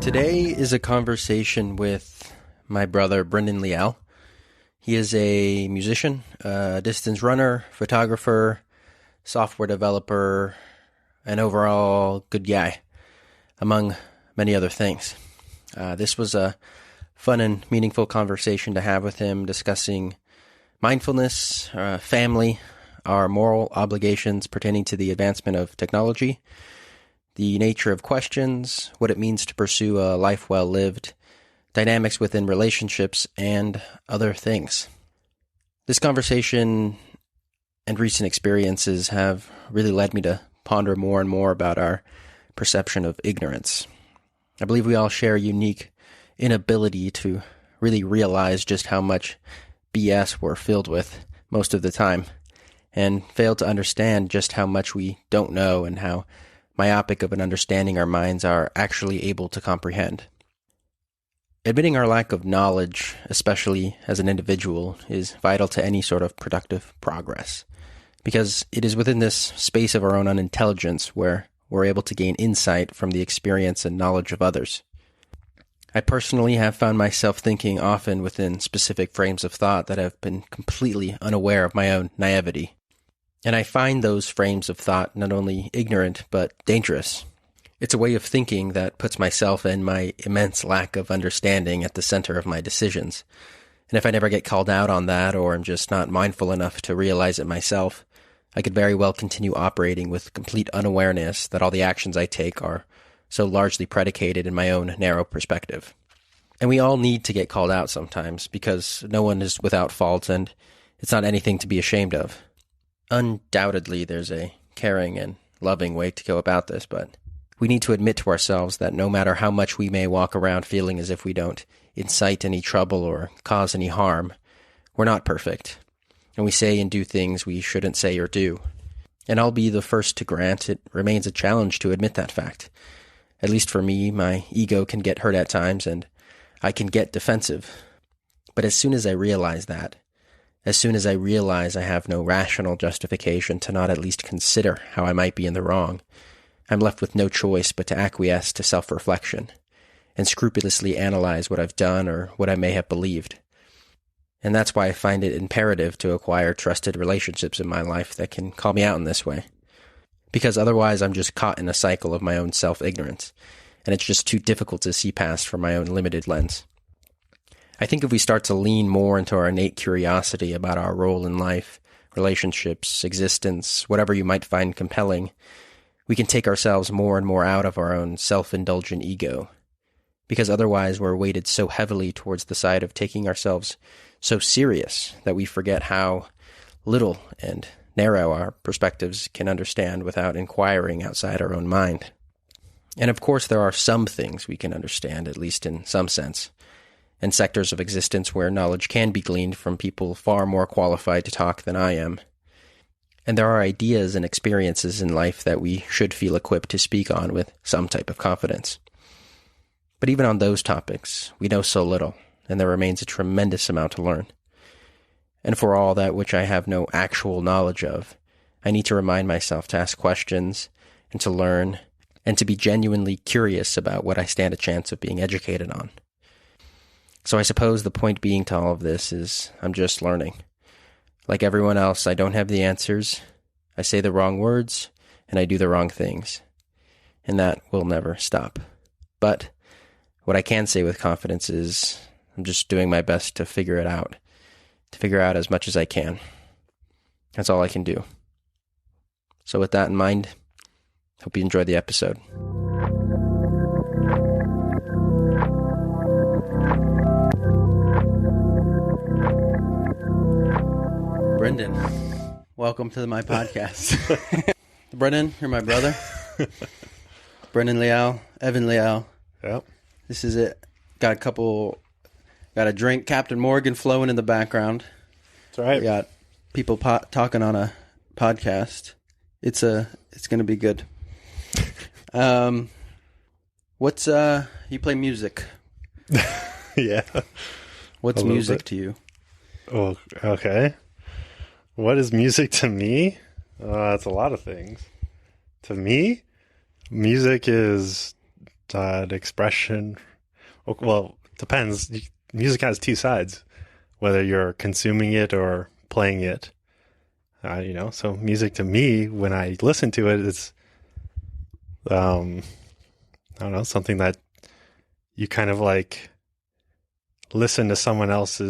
Today is a conversation with my brother, Brendan Leal. He is a musician, a distance runner, photographer, software developer, an overall good guy, among many other things. This was a fun and meaningful conversation to have with him, discussing mindfulness, family, our moral obligations pertaining to the advancement of technology, the nature of questions, what it means to pursue a life well lived, dynamics within relationships, and other things. This conversation and recent experiences have really led me to ponder more and more about our perception of ignorance. I believe we all share a unique inability to really realize just how much BS we're filled with most of the time, and fail to understand just how much we don't know and how myopic of an understanding our minds are actually able to comprehend. Admitting our lack of knowledge, especially as an individual, is vital to any sort of productive progress, because it is within this space of our own unintelligence where we're able to gain insight from the experience and knowledge of others. I personally have found myself thinking often within specific frames of thought that have been completely unaware of my own naivety. And I find those frames of thought not only ignorant, but dangerous. It's a way of thinking that puts myself and my immense lack of understanding at the center of my decisions. And if I never get called out on that, or am just not mindful enough to realize it myself, I could very well continue operating with complete unawareness that all the actions I take are so largely predicated in my own narrow perspective. And we all need to get called out sometimes, because no one is without fault, and it's not anything to be ashamed of. Undoubtedly, there's a caring and loving way to go about this, but we need to admit to ourselves that no matter how much we may walk around feeling as if we don't incite any trouble or cause any harm, we're not perfect, and we say and do things we shouldn't say or do. And I'll be the first to grant it remains a challenge to admit that fact. At least for me, my ego can get hurt at times, and I can get defensive. But as soon as I realize that, as soon as I realize I have no rational justification to not at least consider how I might be in the wrong, I'm left with no choice but to acquiesce to self-reflection and scrupulously analyze what I've done or what I may have believed. And that's why I find it imperative to acquire trusted relationships in my life that can call me out in this way. Because otherwise I'm just caught in a cycle of my own self-ignorance, and it's just too difficult to see past from my own limited lens. I think if we start to lean more into our innate curiosity about our role in life, relationships, existence, whatever you might find compelling, we can take ourselves more and more out of our own self-indulgent ego. Because otherwise we're weighted so heavily towards the side of taking ourselves so serious that we forget how little and narrow our perspectives can understand without inquiring outside our own mind. And of course there are some things we can understand, at least in some sense, and sectors of existence where knowledge can be gleaned from people far more qualified to talk than I am. And there are ideas and experiences in life that we should feel equipped to speak on with some type of confidence. But even on those topics, we know so little, and there remains a tremendous amount to learn. And for all that which I have no actual knowledge of, I need to remind myself to ask questions and to learn and to be genuinely curious about what I stand a chance of being educated on. So I suppose the point being to all of this is I'm just learning. Like everyone else, I don't have the answers. I say the wrong words, and I do the wrong things. And that will never stop. But what I can say with confidence is I'm just doing my best to figure it out. To figure out as much as I can. That's all I can do. So with that in mind, hope you enjoy the episode. Brendan, welcome to my podcast. Brendan, you're my brother. Brendan Leal, Evan Leal. Yep. This is it. Got a drink, Captain Morgan flowing in the background. That's right. We got people talking on a podcast. It's going to be good. You play music. Yeah. What's music to you? Oh, okay. What is music to me? It's a lot of things. To me, music is expression. Well, depends. Music has two sides, whether you're consuming it or playing it. So music to me, when I listen to it, it's, I don't know, something that you kind of like listen to someone else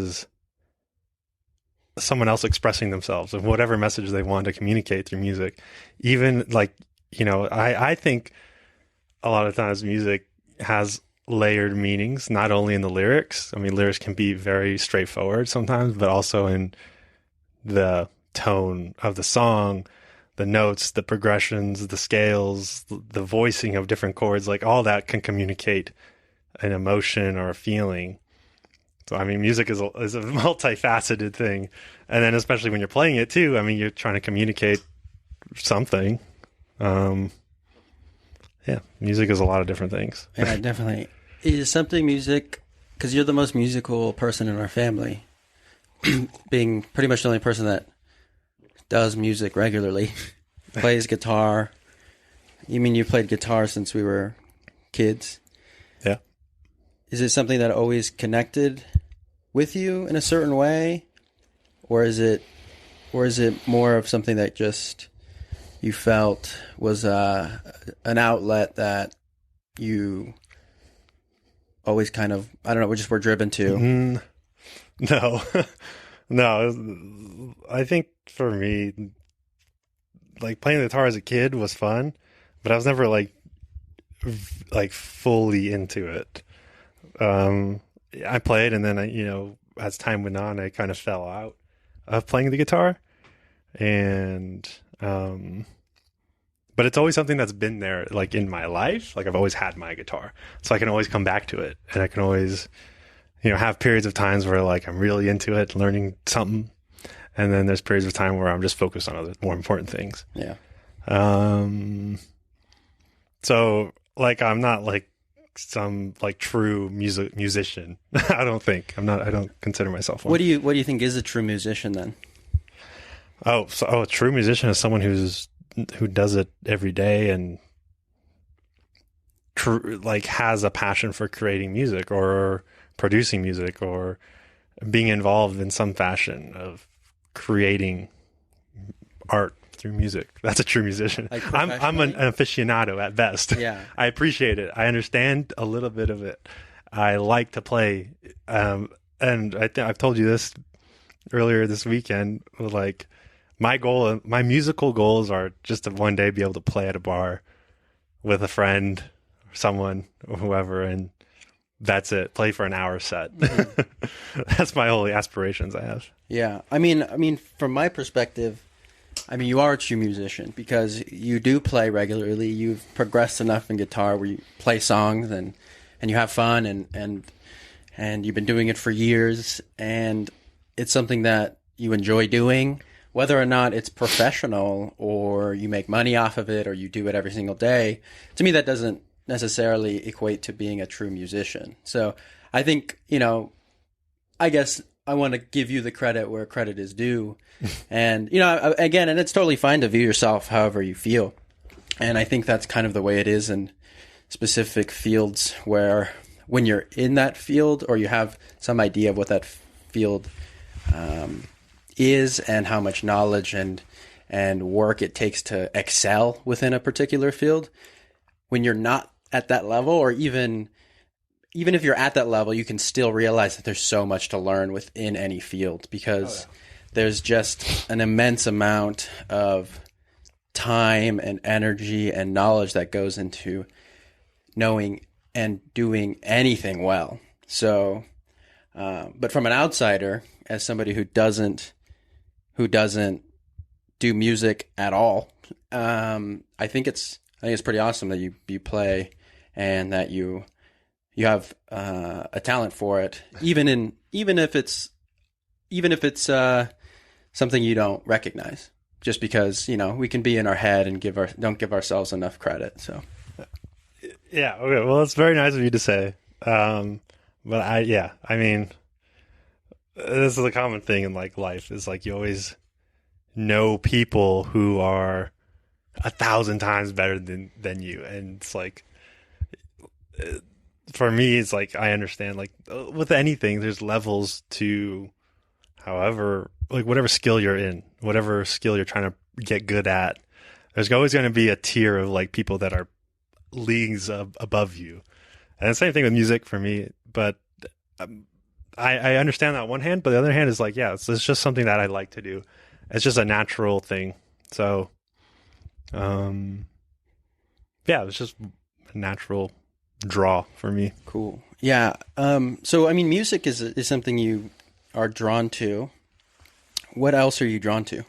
expressing themselves and whatever message they want to communicate through music. Even like, I think a lot of times music has layered meanings, not only in the lyrics. I mean, lyrics can be very straightforward sometimes, but also in the tone of the song, the notes, the progressions, the scales, the voicing of different chords, like all that can communicate an emotion or a feeling. So, I mean, music is a multifaceted thing. And then especially when you're playing it too, I mean, you're trying to communicate something. Music is a lot of different things. Yeah, definitely. Is something music, because you're the most musical person in our family, being pretty much the only person that does music regularly, plays guitar. You mean you played guitar since we were kids? Yeah. Is it something that always connected with you in a certain way? Or is it more of something that just you felt was an outlet that you always kind of, I don't know, just were driven to? No. No. I think for me, like playing the guitar as a kid was fun, but I was never like fully into it. I played, and then as time went on, I kind of fell out of playing the guitar, and but it's always something that's been there, like in my life. Like I've always had my guitar, so I can always come back to it, and I can always, have periods of times where like I'm really into it, learning something, and then there's periods of time where I'm just focused on other more important things. Yeah. So like I'm not like some like true musician. I don't think I don't consider myself one. What do you think is a true musician then? A true musician is someone who does it every day and like has a passion for creating music or producing music or being involved in some fashion of creating art through music. That's a true musician. Like I'm an aficionado at best. Yeah. I appreciate it. I understand a little bit of it. I like to play. And I've told you this earlier this weekend, like my musical goals are just to one day be able to play at a bar with a friend or someone or whoever, and that's it. Play for an hour set. Mm-hmm. That's my only aspirations I have. Yeah. I mean, from my perspective, you are a true musician because you do play regularly. You've progressed enough in guitar where you play songs and you have fun and you've been doing it for years, and it's something that you enjoy doing. Whether or not it's professional or you make money off of it or you do it every single day, to me that doesn't necessarily equate to being a true musician. So I think, I guess I want to give you the credit where credit is due. And, again, and it's totally fine to view yourself however you feel. And I think that's kind of the way it is in specific fields where when you're in that field or you have some idea of what that field is and how much knowledge and work it takes to excel within a particular field, when you're not at that level, or even if you're at that level, you can still realize that there's so much to learn within any field because there's just an immense amount of time and energy and knowledge that goes into knowing and doing anything well. So, but from an outsider, as somebody who doesn't do music at all, I think it's pretty awesome that you play and that you have a talent for it, even if it's something you don't recognize, just because we can be in our head and don't give ourselves enough credit. So yeah, okay, well, it's very nice of you to say, but I mean, this is a common thing in like life, is like you always know people who are 1,000 times better than you, and it's like for me, it's like I understand, like with anything, there's levels to however, like whatever skill you're in, whatever skill you're trying to get good at, there's always going to be a tier of like people that are leagues above you. And the same thing with music for me. But I understand that on one hand, but the other hand is like, yeah, it's just something that I like to do. It's just a natural thing. So, yeah, it's just a natural draw for me. Cool. Yeah. So, I mean, music is something you are drawn to. What else are you drawn to?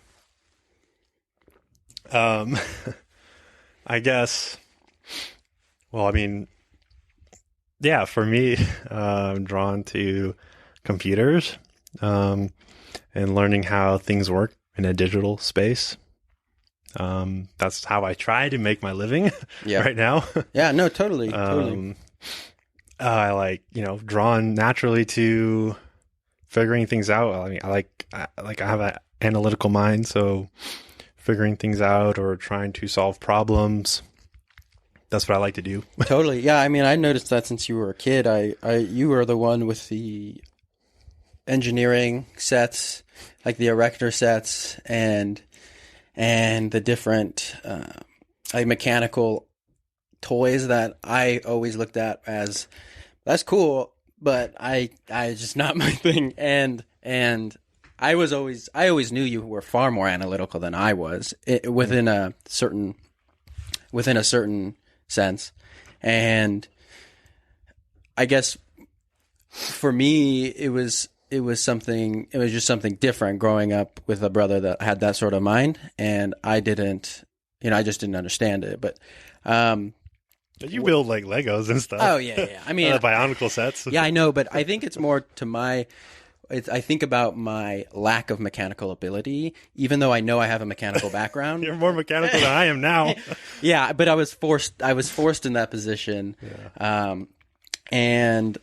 I guess, well, I mean, yeah, for me, I'm drawn to computers, and learning how things work in a digital space. That's how I try to make my living right now. Yeah, no, totally. Totally. I like, drawn naturally to figuring things out. I mean, I have an analytical mind, so figuring things out or trying to solve problems, that's what I like to do. Totally. Yeah, I mean, I noticed that since you were a kid. You were the one with the engineering sets, like the erector sets, and the different like mechanical toys that I always looked at as, that's cool, but I just not my thing. And I always knew you were far more analytical than I was, within a certain sense. And I guess for me, it was just something different growing up with a brother that had that sort of mind, and I just didn't understand it. But you build like Legos and stuff. Oh yeah. I mean, Bionicle sets. Yeah, I know, but I think it's more to I think about my lack of mechanical ability, even though I know I have a mechanical background. You're more mechanical than I am now. Yeah, but I was forced in that position. Yeah. And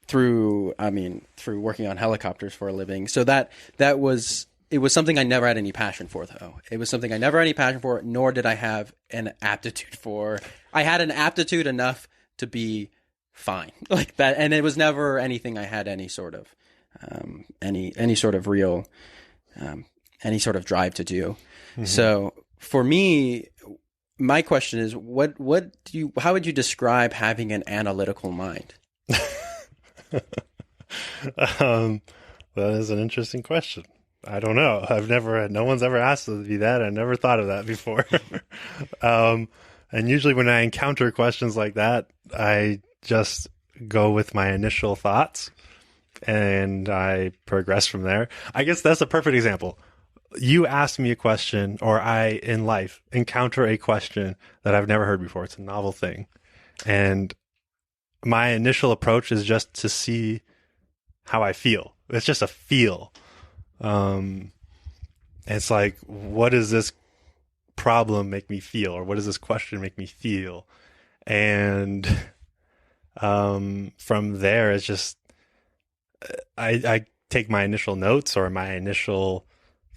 through working on helicopters for a living. So it was something I never had any passion for, though. It was something I never had any passion for, nor did I have an aptitude for. I had an aptitude enough to be fine like that, and it was never anything I had any sort of any sort of real any sort of drive to do. Mm-hmm. So for me, my question is, how would you describe having an analytical mind? That is an interesting question. I don't know. No one's ever asked me to be that. I never thought of that before. And usually when I encounter questions like that, I just go with my initial thoughts and I progress from there. I guess that's a perfect example. You asked me a question, or I, in life, encounter a question that I've never heard before. It's a novel thing. And my initial approach is just to see how I feel. It's just a feel. It's like, what does this problem make me feel? Or what does this question make me feel? And from there, it's just, I take my initial notes or my initial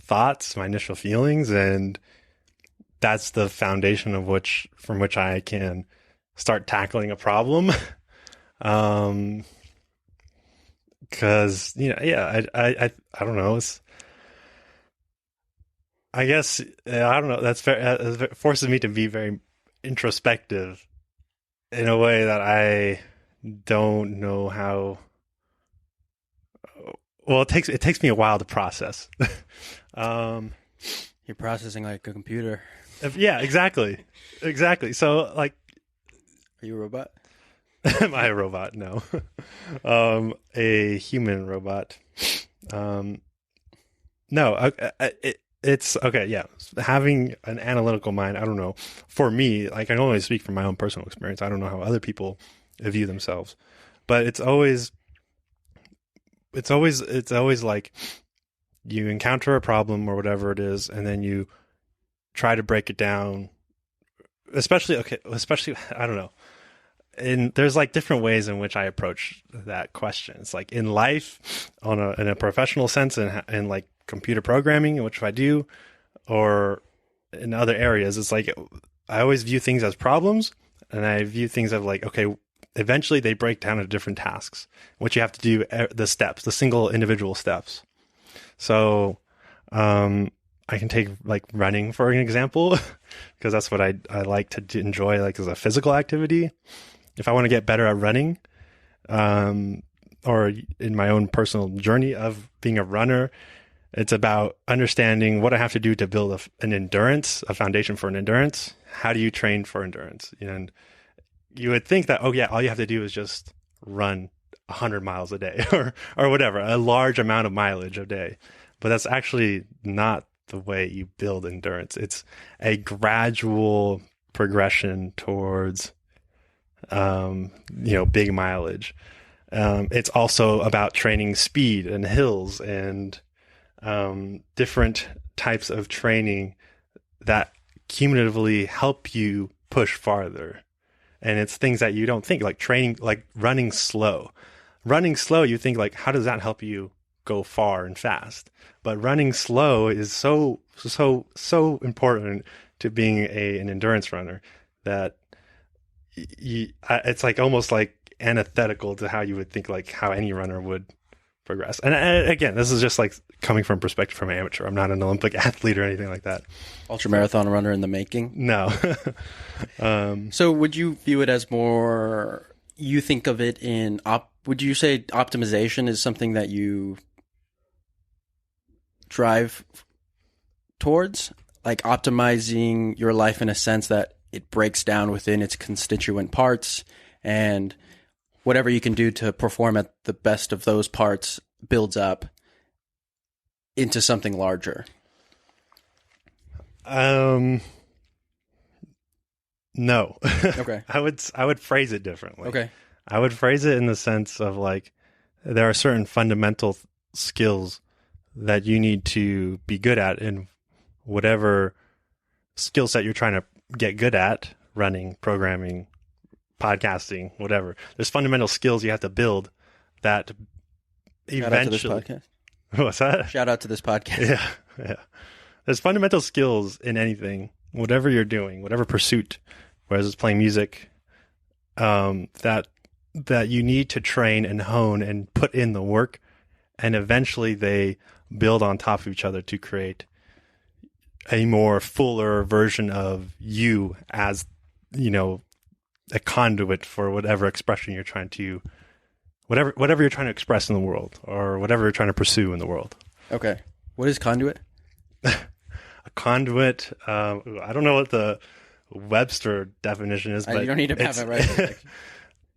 thoughts, my initial feelings, and that's the foundation from which I can start tackling a problem. Because I don't know. I guess I don't know. It forces me to be very introspective in a way that I don't know how. Well, it takes me a while to process. You're processing like a computer. Yeah, exactly. So, like, are you a robot? Am I a robot? No. A human robot. No. It's okay. Yeah, having an analytical mind. I don't know. For me, like, I can only speak from my own personal experience. I don't know how other people view themselves, but it's always like you encounter a problem or whatever it is, and then you try to break it down. Especially, I don't know. And there's like different ways in which I approach that question. It's like in life, in a professional sense, and like computer programming, which I do, or in other areas, it's like I always view things as problems, and I view things as like, okay, eventually they break down into different tasks, what you have to do, the steps, the single individual steps. So I can take like running for an example, because that's what I like to enjoy, like as a physical activity. If I want to get better at running, or in my own personal journey of being a runner, it's about understanding what I have to do to build a foundation for an endurance. How do you train for endurance? And you would think that, oh yeah, all you have to do is just run 100 miles a day or whatever, a large amount of mileage a day. But that's actually not the way you build endurance. It's a gradual progression towards, big mileage. It's also about training speed and hills and different types of training that cumulatively help you push farther. And it's things that you don't think, like training, like running slow. Running slow, you think like, how does that help you go far and fast? But running slow is so important to being an endurance runner that it's like almost like antithetical to how you would think, like how any runner would progress. And again, this is just like coming from perspective from an amateur. I'm not an Olympic athlete or anything like that. Ultramarathon runner in the making? No. So would you view it as more, you think of it in, would you say optimization is something that you drive towards? Like optimizing your life in a sense that it breaks down within its constituent parts, and whatever you can do to perform at the best of those parts builds up into something larger? No. Okay. I would phrase it differently. Okay. I would phrase it in the sense of like, there are certain fundamental skills that you need to be good at in whatever skill set you're trying to get good at, running, programming, podcasting, whatever. There's fundamental skills you have to build that eventually. Shout out to this podcast. What's that? Shout out to this podcast. Yeah. There's fundamental skills in anything, whatever you're doing, whatever pursuit, whether it's playing music, that you need to train and hone and put in the work, and eventually they build on top of each other to create a more fuller version of you as, a conduit for whatever expression you're trying to, whatever you're trying to express in the world, or whatever you're trying to pursue in the world. Okay. What is conduit? A conduit, I don't know what the Webster definition is, but you don't need to have it right.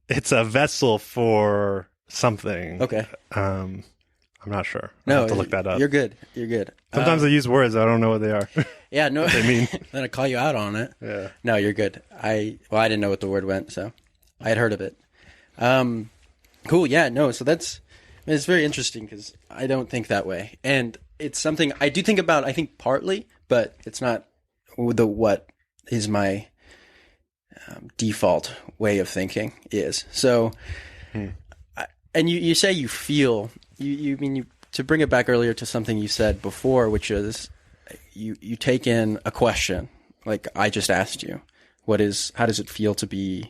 It's a vessel for something. Okay. I'm not sure. No, I'll have to look that up. You're good. Sometimes I use words I don't know what they are. Yeah, no. What they mean. Then I call you out on it. Yeah. No, you're good. I didn't know what the word went, so I had heard of it. Cool. Yeah. No. So it's very interesting because I don't think that way, and it's something I do think about. I think partly, but it's not what is my default way of thinking is. So, and you say you feel. You mean to bring it back earlier to something you said before, which is you take in a question like I just asked you. How does it feel to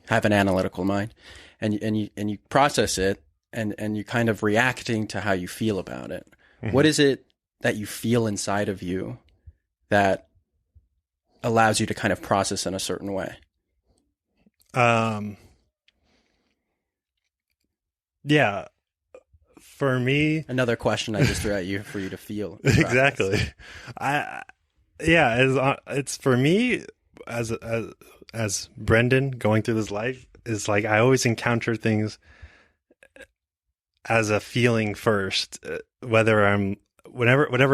have an analytical mind, and you process it and you kind of reacting to how you feel about it. Mm-hmm. What is it that you feel inside of you that allows you to kind of process in a certain way? Yeah. For me, another question I just threw at you for you to feel. Exactly. It's for me as Brendan going through this life is like I always encounter things as a feeling first, whatever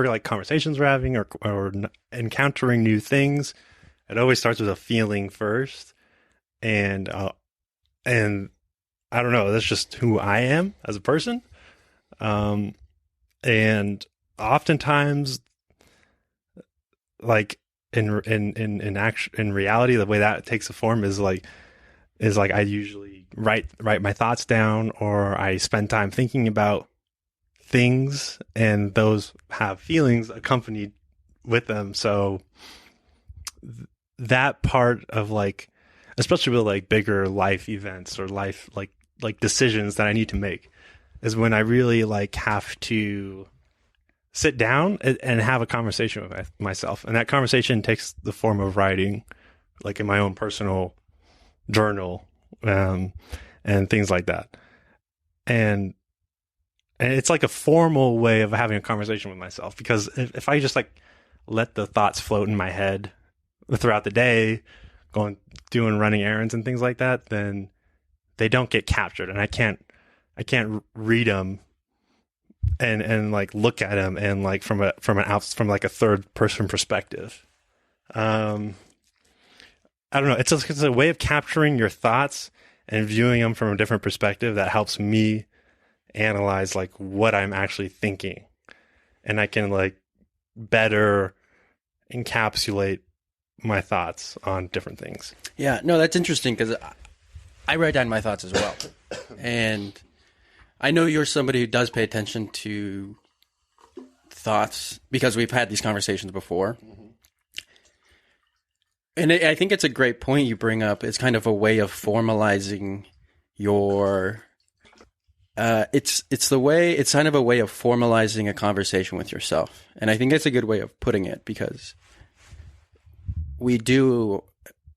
like conversations we're having or encountering new things, it always starts with a feeling first, and I don't know, that's just who I am as a person. And oftentimes, like in reality, the way that takes a form is like I usually write my thoughts down, or I spend time thinking about things, and those have feelings accompanied with them. So that part of like, especially with like bigger life events or life like decisions that I need to make, is when I really like have to sit down and have a conversation with myself. And that conversation takes the form of writing, like in my own personal journal, and things like that. And it's like a formal way of having a conversation with myself, because if I just like let the thoughts float in my head throughout the day, doing running errands and things like that, then they don't get captured, and I can't read them and like look at them and like from like a third person perspective. I don't know. It's a way of capturing your thoughts and viewing them from a different perspective that helps me analyze like what I'm actually thinking, and I can like better encapsulate my thoughts on different things. Yeah, no, that's interesting, because I write down my thoughts as well. And I know you're somebody who does pay attention to thoughts, because we've had these conversations before. Mm-hmm. And I think it's a great point you bring up. It's kind of a way of formalizing your... it's kind of a way of formalizing a conversation with yourself. And I think that's a good way of putting it, because we do,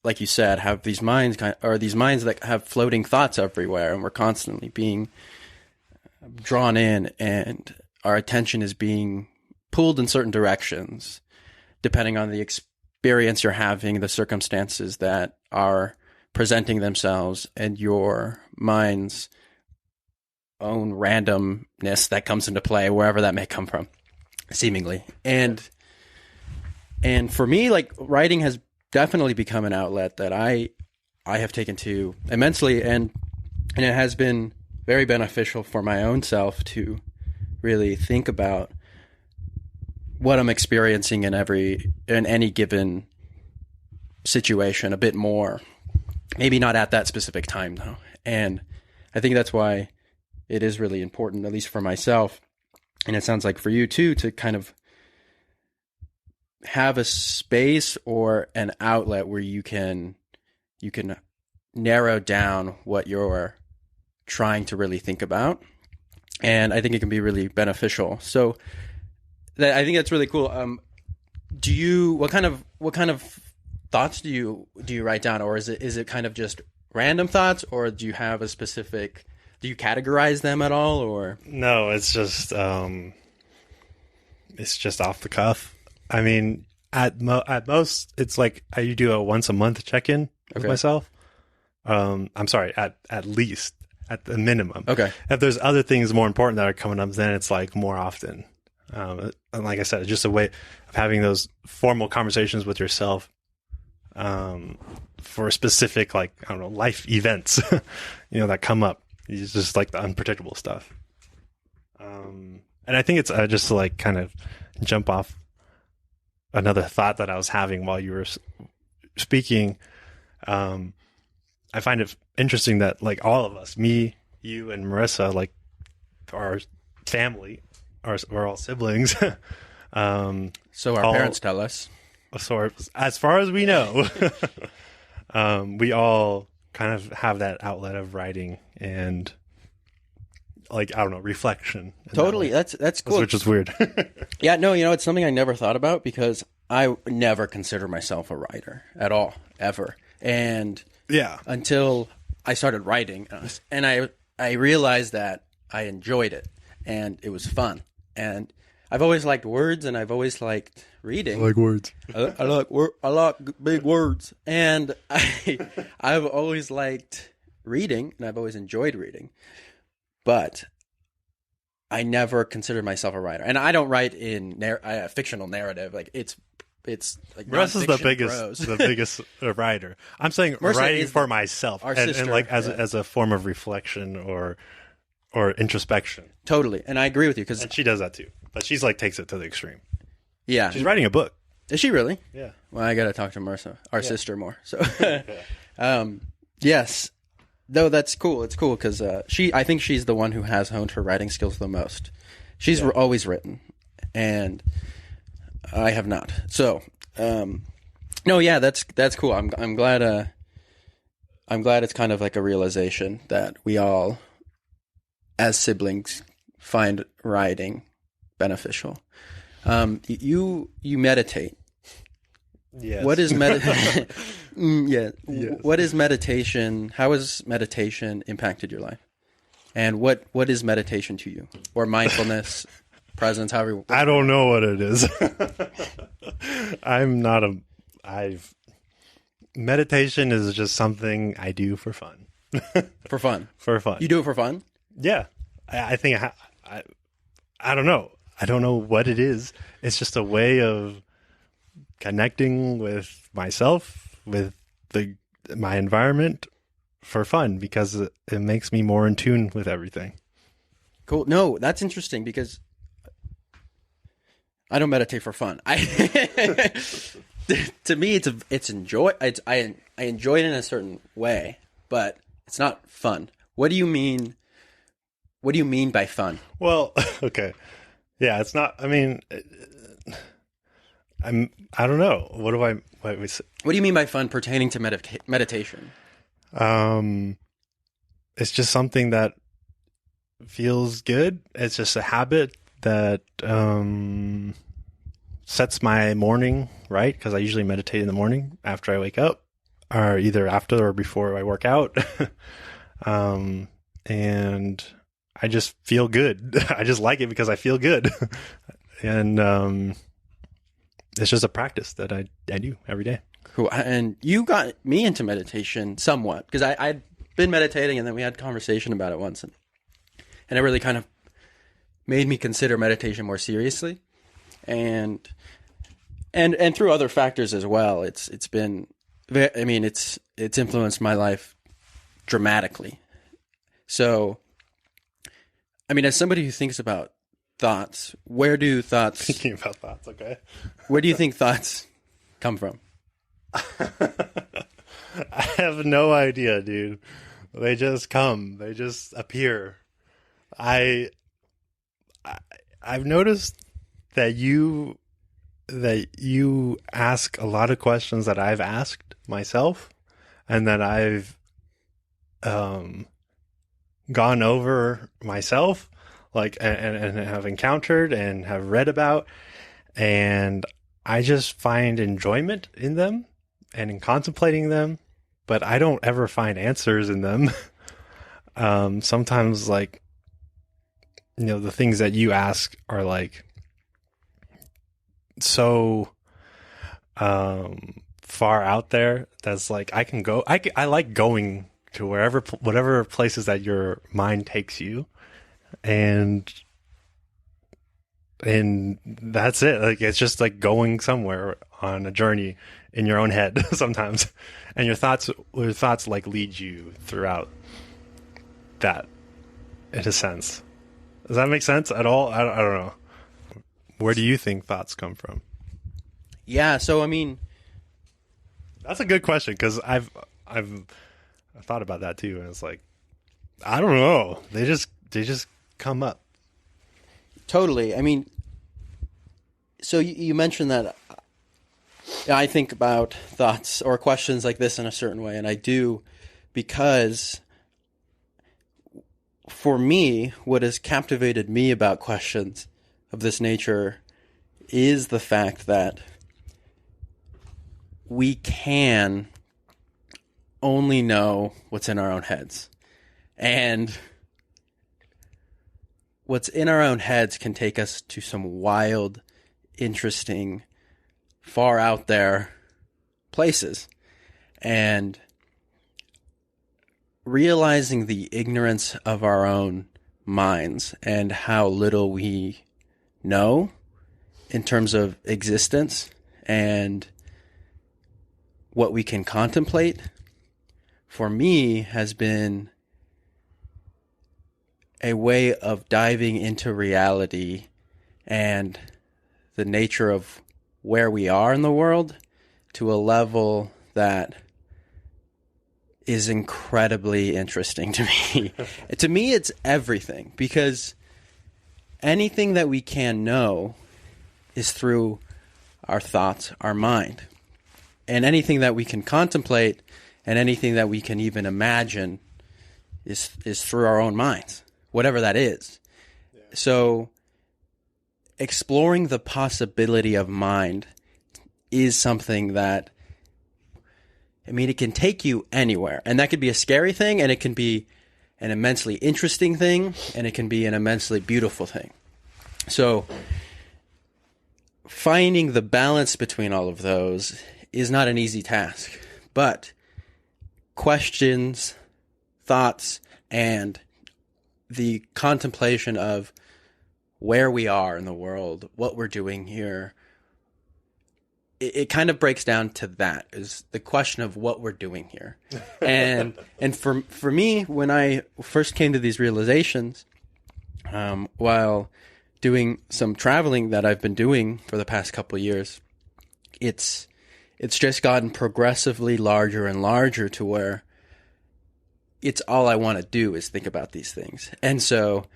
like you said, have these minds that have floating thoughts everywhere, and we're constantly being drawn in, and our attention is being pulled in certain directions, depending on the experience you're having, the circumstances that are presenting themselves, and your mind's own randomness that comes into play, wherever that may come from, seemingly. And for me, like, writing has definitely become an outlet that I have taken to immensely, and it has been very beneficial for my own self to really think about what I'm experiencing in any given situation a bit more. Maybe not at that specific time, though. And I think that's why it is really important, at least for myself, and it sounds like for you too, to kind of have a space or an outlet where you can narrow down what you're trying to really think about. And I think it can be really beneficial. So I think that's really cool. What kind of thoughts do you write down, or is it kind of just random thoughts, or do you have do you categorize them at all, or? No, it's just off the cuff. I mean, at most, it's like I do a once a month check-in with myself. I'm sorry, at least, at the minimum. Okay. If there's other things more important that are coming up, then it's like more often. And like I said, it's just a way of having those formal conversations with yourself for specific, like, I don't know, life events, that come up. It's just like the unpredictable stuff. And I think it's just to like kind of jump off another thought that I was having while you were speaking. I find it interesting that like all of us, me, you, and Marissa, like our family, we're all siblings. So our parents tell us. So as far as we know, we all kind of have that outlet of writing and like, I don't know, reflection. Totally. That's cool. Which is weird. Yeah, no, it's something I never thought about, because I never consider myself a writer at all, ever. And yeah, until I started writing, and I realized that I enjoyed it and it was fun. And I've always liked words, and I've always liked reading. I like words. I like big words. And I've always liked reading, and I've always enjoyed reading. But I never considered myself a writer. And I don't write in fictional narrative. Like, it's like Russ is the biggest writer. I'm saying Marissa writing for myself, and like as a form of reflection or introspection. Totally, and I agree with you, because she does that too, but she's like takes it to the extreme. Yeah, she's writing a book. Is she really? Yeah. Well, I got to talk to Marissa, our sister, more. So, yes, though that's cool. It's cool because I think she's the one who has honed her writing skills the most. She's always written, and I have not. So, no, yeah, that's cool. I'm glad I'm glad it's kind of like a realization that we all, as siblings, find writing beneficial. You meditate. Yes. What is meditation? Yeah. Yes. What is meditation? How has meditation impacted your life? And what is meditation to you? Or mindfulness, presence, however you... I don't know what it is. Meditation is just something I do for fun. For fun. For fun. You do it for fun? Yeah. I think I don't know. I don't know what it is. It's just a way of connecting with myself, with my environment for fun, because it makes me more in tune with everything. Cool. No, that's interesting because I don't meditate for fun. To me, I enjoy it in a certain way, but it's not fun. What do you mean? What do you mean by fun? Well, okay. Yeah, it's not, I mean, I don't know. What do you mean by fun pertaining to meditation? It's just something that feels good. It's just a habit that sets my morning right, because I usually meditate in the morning after I wake up, or either after or before I work out. And I just feel good. I just like it because I feel good. And it's just a practice that I do every day. Cool. And you got me into meditation somewhat, because I'd been meditating, and then we had a conversation about it once, and it really kind of made me consider meditation more seriously, and through other factors as well. It's been, I mean, it's influenced my life dramatically. So, I mean, as somebody who thinks about thoughts, where do thoughts... Thinking about thoughts, okay. Where do you think thoughts come from? I have no idea, dude. They just come. They just appear. I've noticed that you ask a lot of questions that I've asked myself, and that I've gone over myself, like, and have encountered and have read about, and I just find enjoyment in them and in contemplating them, but I don't ever find answers in them. Sometimes, like, you know, the things that you ask are like so far out there that's like I like going to whatever places that your mind takes you, and that's it. Like, it's just like going somewhere on a journey in your own head sometimes, and your thoughts like lead you throughout that, in a sense. Does that make sense at all? I don't know. Where do you think thoughts come from? Yeah, so I mean, that's a good question, because I've thought about that too, and it's like, I don't know. They just come up. Totally. I mean, so you mentioned that I think about thoughts or questions like this in a certain way, and I do, because for me, what has captivated me about questions of this nature is the fact that we can only know what's in our own heads. And what's in our own heads can take us to some wild, interesting, far out there places. And realizing the ignorance of our own minds and how little we know in terms of existence and what we can contemplate, for me, has been a way of diving into reality and the nature of where we are in the world to a level that is incredibly interesting to me. To me, it's everything, because anything that we can know is through our thoughts, our mind. And anything that we can contemplate and anything that we can even imagine is through our own minds, whatever that is. Yeah. So exploring the possibility of mind is something that, I mean, it can take you anywhere, and that could be a scary thing, and it can be an immensely interesting thing, and it can be an immensely beautiful thing. So finding the balance between all of those is not an easy task, but questions, thoughts, and the contemplation of where we are in the world, what we're doing here, it kind of breaks down to that, is the question of what we're doing here. And for me, when I first came to these realizations, while doing some traveling that I've been doing for the past couple of years, it's just gotten progressively larger and larger to where it's all I want to do is think about these things. And so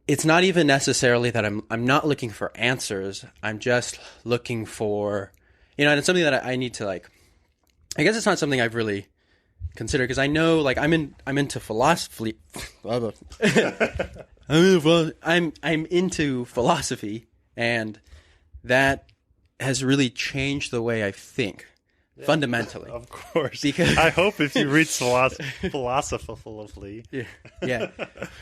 it's not even necessarily that I'm not looking for answers. I'm just looking for, and it's something that I need to, like, I guess it's not something I've really considered, because I know, like, I'm into philosophy. I'm into philosophy, and that has really changed the way I think. Yeah, fundamentally, of course. Because I hope if you read philosophy, yeah.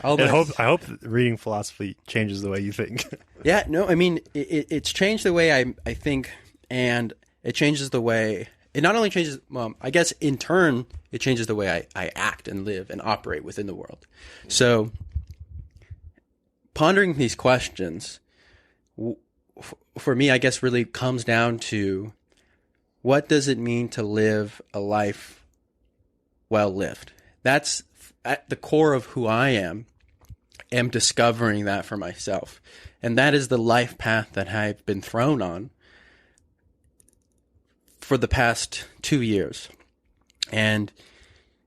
I hope reading philosophy changes the way you think. Yeah, no, I mean, it's changed the way I think, and it changes the way. It not only changes, I guess in turn, it changes the way I act and live and operate within the world. So, pondering these questions, for me, I guess, really comes down to, what does it mean to live a life well lived? That's at the core of who I am discovering that for myself. And that is the life path that I've been thrown on for the past 2 years. And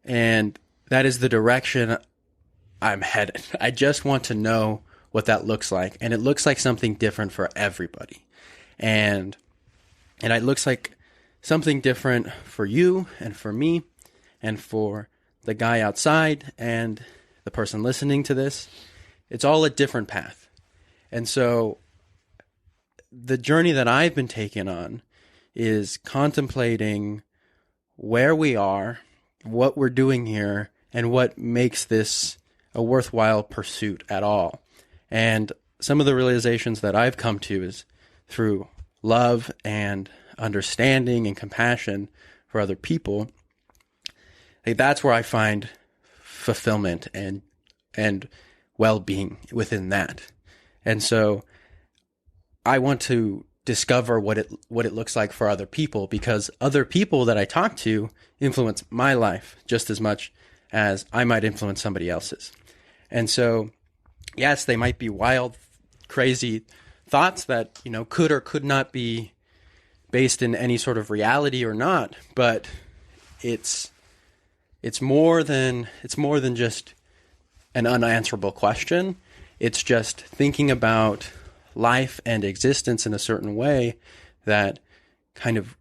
that is the direction I'm headed. I just want to know what that looks like. And it looks like something different for everybody. And it looks like something different for you and for me and for the guy outside and the person listening to this. It's all a different path. And so the journey that I've been taken on is contemplating where we are, what we're doing here, and what makes this a worthwhile pursuit at all. And some of the realizations that I've come to is through love and understanding and compassion for other people. Like, that's where I find fulfillment and well-being within that. And so I want to discover what it looks like for other people, because other people that I talk to influence my life just as much as I might influence somebody else's. And so, yes, they might be wild, crazy thoughts that, could or could not be based in any sort of reality or not, but it's more than just an unanswerable question. It's just thinking about life and existence in a certain way that kind of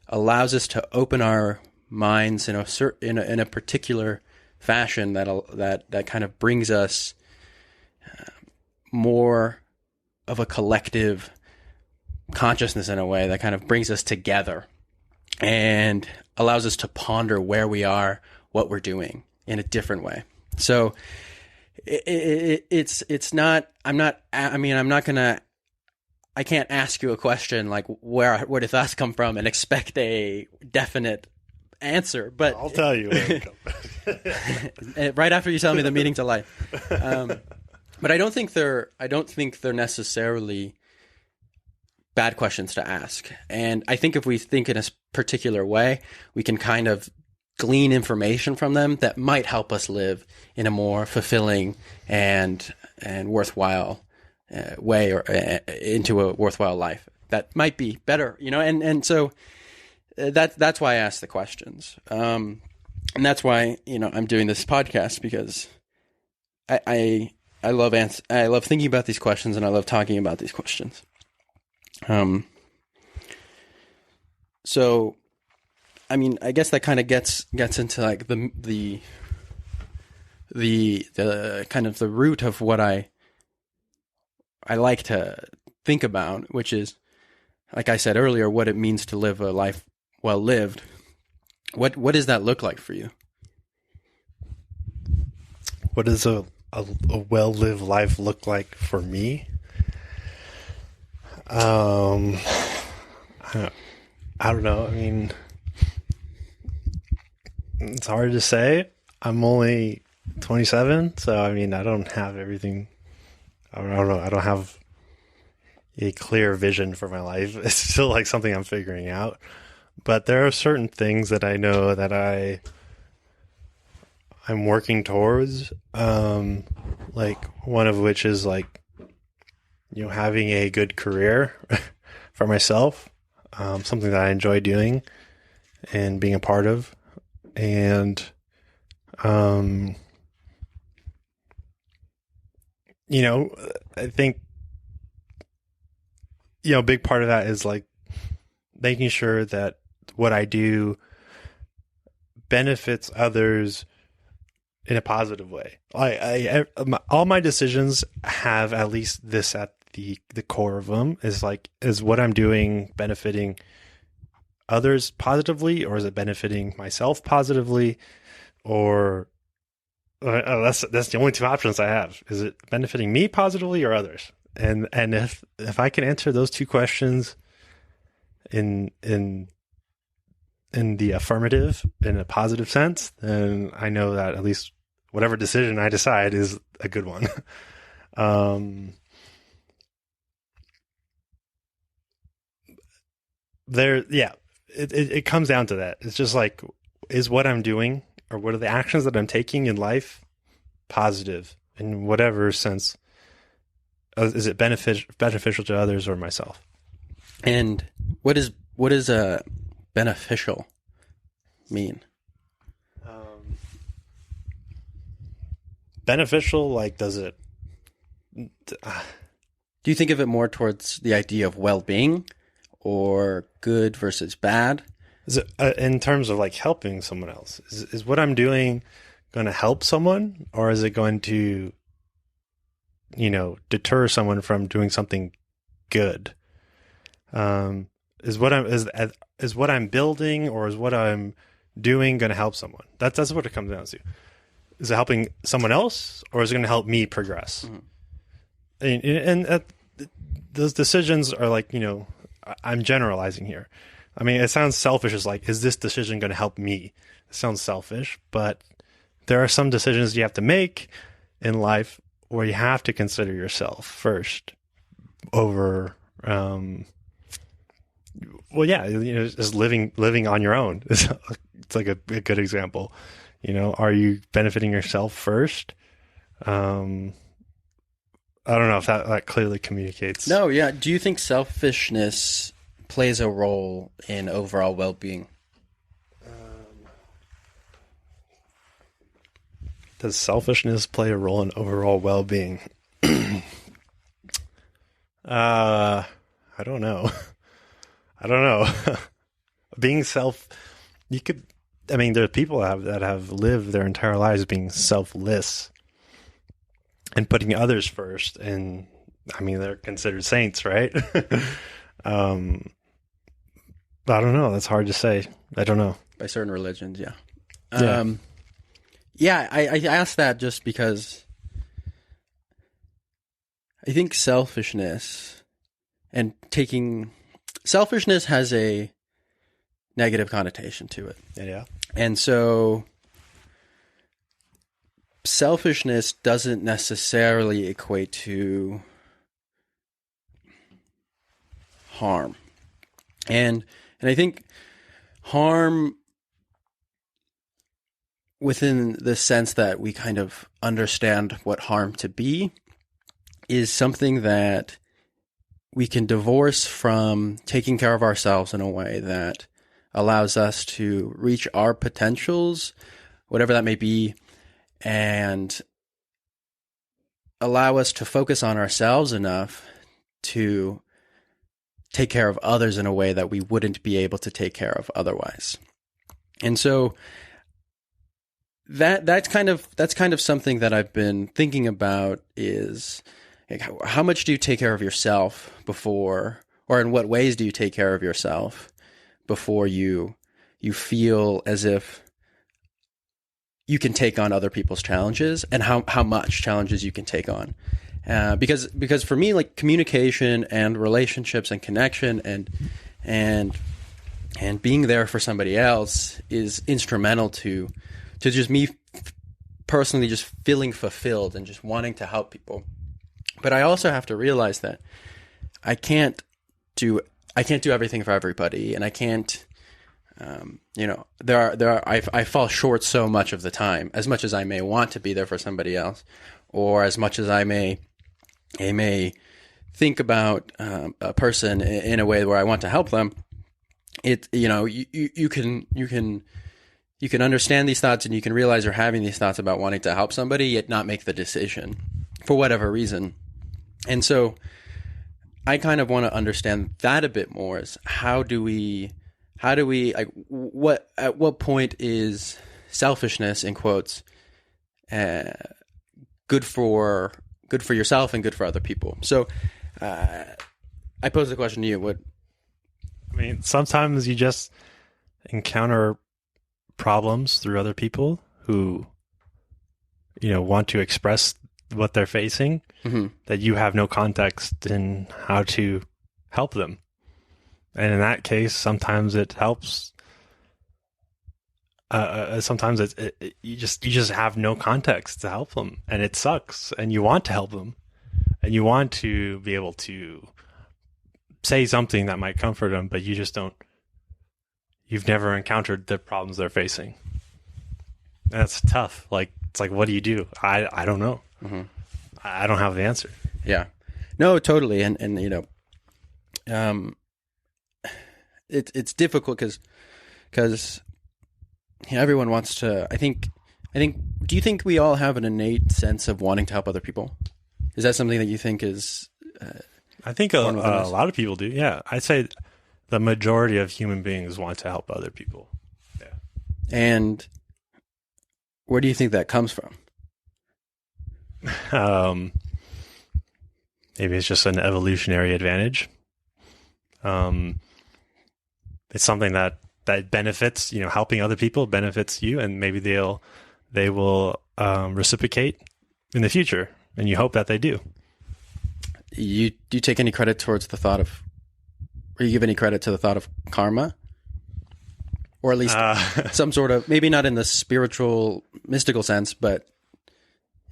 allows us to open our minds in a particular fashion that kind of brings us more of a collective consciousness, in a way that kind of brings us together and allows us to ponder where we are, what we're doing in a different way. So it's not, I can't ask you a question like where do thoughts come from and expect a definite answer, but I'll tell you where it comes. right after you tell me the meaning to life. But I don't think they're necessarily bad questions to ask. And I think if we think in a particular way, we can kind of glean information from them that might help us live in a more fulfilling and worthwhile way, or into a worthwhile life that might be better, and so that's why I ask the questions. And that's why, I'm doing this podcast, because I love thinking about these questions, and I love talking about these questions. So I mean, I guess that kind of gets into like the kind of the root of what I like to think about, which is, like I said earlier, what it means to live a life well lived. What does that look like for you? What does a well lived life look like for me? I don't know. I mean, it's hard to say. I'm only 27, so I mean, I don't have everything. I don't know. I don't have a clear vision for my life. It's still like something I'm figuring out. But there are certain things that I know that I'm working towards. Like one of which is like, having a good career for myself. Something that I enjoy doing and being a part of. And, I think, a big part of that is like making sure that what I do benefits others in a positive way. All my decisions have at least this at the core of them is what I'm doing benefiting others positively, or is it benefiting myself positively, or that's the only two options I have. Is it benefiting me positively or others? And if I can answer those two questions in the affirmative, in a positive sense, then I know that at least whatever decision I decide is a good one. It comes down to that. It's just like, is what I'm doing or what are the actions that I'm taking in life positive in whatever sense? Is it beneficial to others or myself? And what is beneficial mean? Beneficial, like, does it? Do you think of it more towards the idea of well-being, or good versus bad? Is it in terms of like helping someone else? Is what I'm doing going to help someone, or is it going to, deter someone from doing something good? Is what I'm building, or is what I'm doing going to help someone? That's what it comes down to. Is it helping someone else, or is it going to help me progress? Mm-hmm. And those decisions are like, I'm generalizing here. I mean, it sounds selfish as like, is this decision going to help me? It sounds selfish, but there are some decisions you have to make in life where you have to consider yourself first over, just living on your own. It's like a good example. Are you benefiting yourself first? I don't know if that clearly communicates. No, yeah. Do you think selfishness plays a role in overall well-being? Does selfishness play a role in overall well-being? I don't know. Being there are people that have lived their entire lives being selfless and putting others first, and they're considered saints, right? I don't know. That's hard to say. I don't know. By certain religions, yeah. Yeah. I asked that just because I think selfishness has a negative connotation to it. Yeah. And so selfishness doesn't necessarily equate to harm. And I think harm within the sense that we kind of understand what harm to be is something that we can divorce from taking care of ourselves in a way that allows us to reach our potentials, whatever that may be, and allow us to focus on ourselves enough to take care of others in a way that we wouldn't be able to take care of otherwise. And so that's kind of something that I've been thinking about is, like, how much do you take care of yourself before, or in what ways do you take care of yourself before you feel as if you can take on other people's challenges, and how much challenges you can take on. Because for me, like, communication and relationships and connection and being there for somebody else is instrumental to just me personally just feeling fulfilled and just wanting to help people. But I also have to realize that I can't do everything for everybody, and I can't. I fall short so much of the time, as much as I may want to be there for somebody else, or as much as I may think about a person in a way where I want to help them. You can understand these thoughts, and you can realize you're having these thoughts about wanting to help somebody, yet not make the decision for whatever reason. And so I kind of want to understand that a bit more. Is how do we at what point is selfishness, in quotes, good for yourself and good for other people? So I pose the question to you. Sometimes you just encounter problems through other people who, want to express what they're facing, mm-hmm. that you have no context in how to help them. And in that case, sometimes it helps. Sometimes you just have no context to help them, and it sucks. And you want to help them, and you want to be able to say something that might comfort them, but you just don't. You've never encountered the problems they're facing. That's tough. Like, it's like, what do you do? I don't know. Mm-hmm. I don't have the answer. Yeah, no, totally. And it's difficult because everyone wants to. I think. Do you think we all have an innate sense of wanting to help other people? Is that something that you think is? I think a lot of people do. Yeah, I'd say the majority of human beings want to help other people. Yeah. And where do you think that comes from? Maybe it's just an evolutionary advantage. It's something that benefits, helping other people benefits you, and maybe they will reciprocate in the future, and you hope that they do. Do you take any credit towards the thought of, or you give any credit to the thought of karma? Or at least some sort of, maybe not in the spiritual, mystical sense, but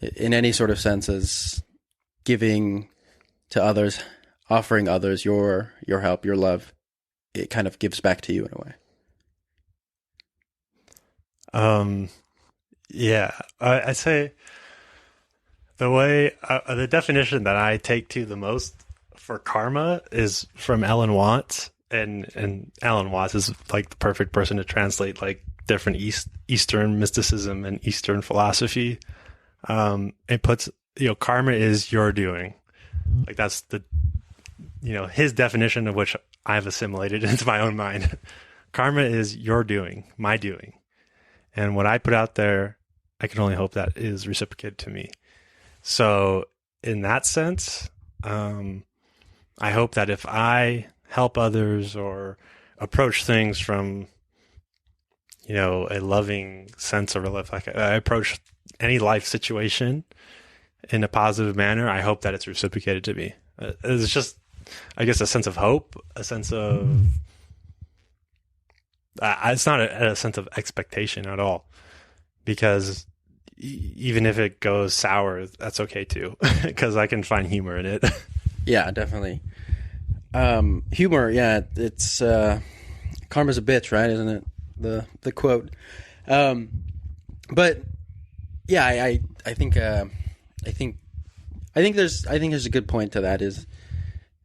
in any sort of sense as giving to others, offering others your help, your love, it kind of gives back to you in a way. Yeah, I say the definition that I take to the most for karma is from Alan Watts, and Alan Watts is like the perfect person to translate like different Eastern mysticism and Eastern philosophy. It puts, karma is your doing. Like, that's the, his definition of which I've assimilated into my own mind. Karma is your doing, my doing. And what I put out there, I can only hope that is reciprocated to me. So in that sense, I hope that if I help others or approach things from, a loving sense of life, like I approach any life situation in a positive manner, I hope that it's reciprocated to me. It's just, I guess, a sense of hope, a sense of, it's not a sense of expectation at all, because even if it goes sour, that's okay too, because I can find humor in it. Yeah, definitely. Humor, yeah, it's karma's a bitch, right? Isn't it the quote? But yeah, I think there's a good point to that. Is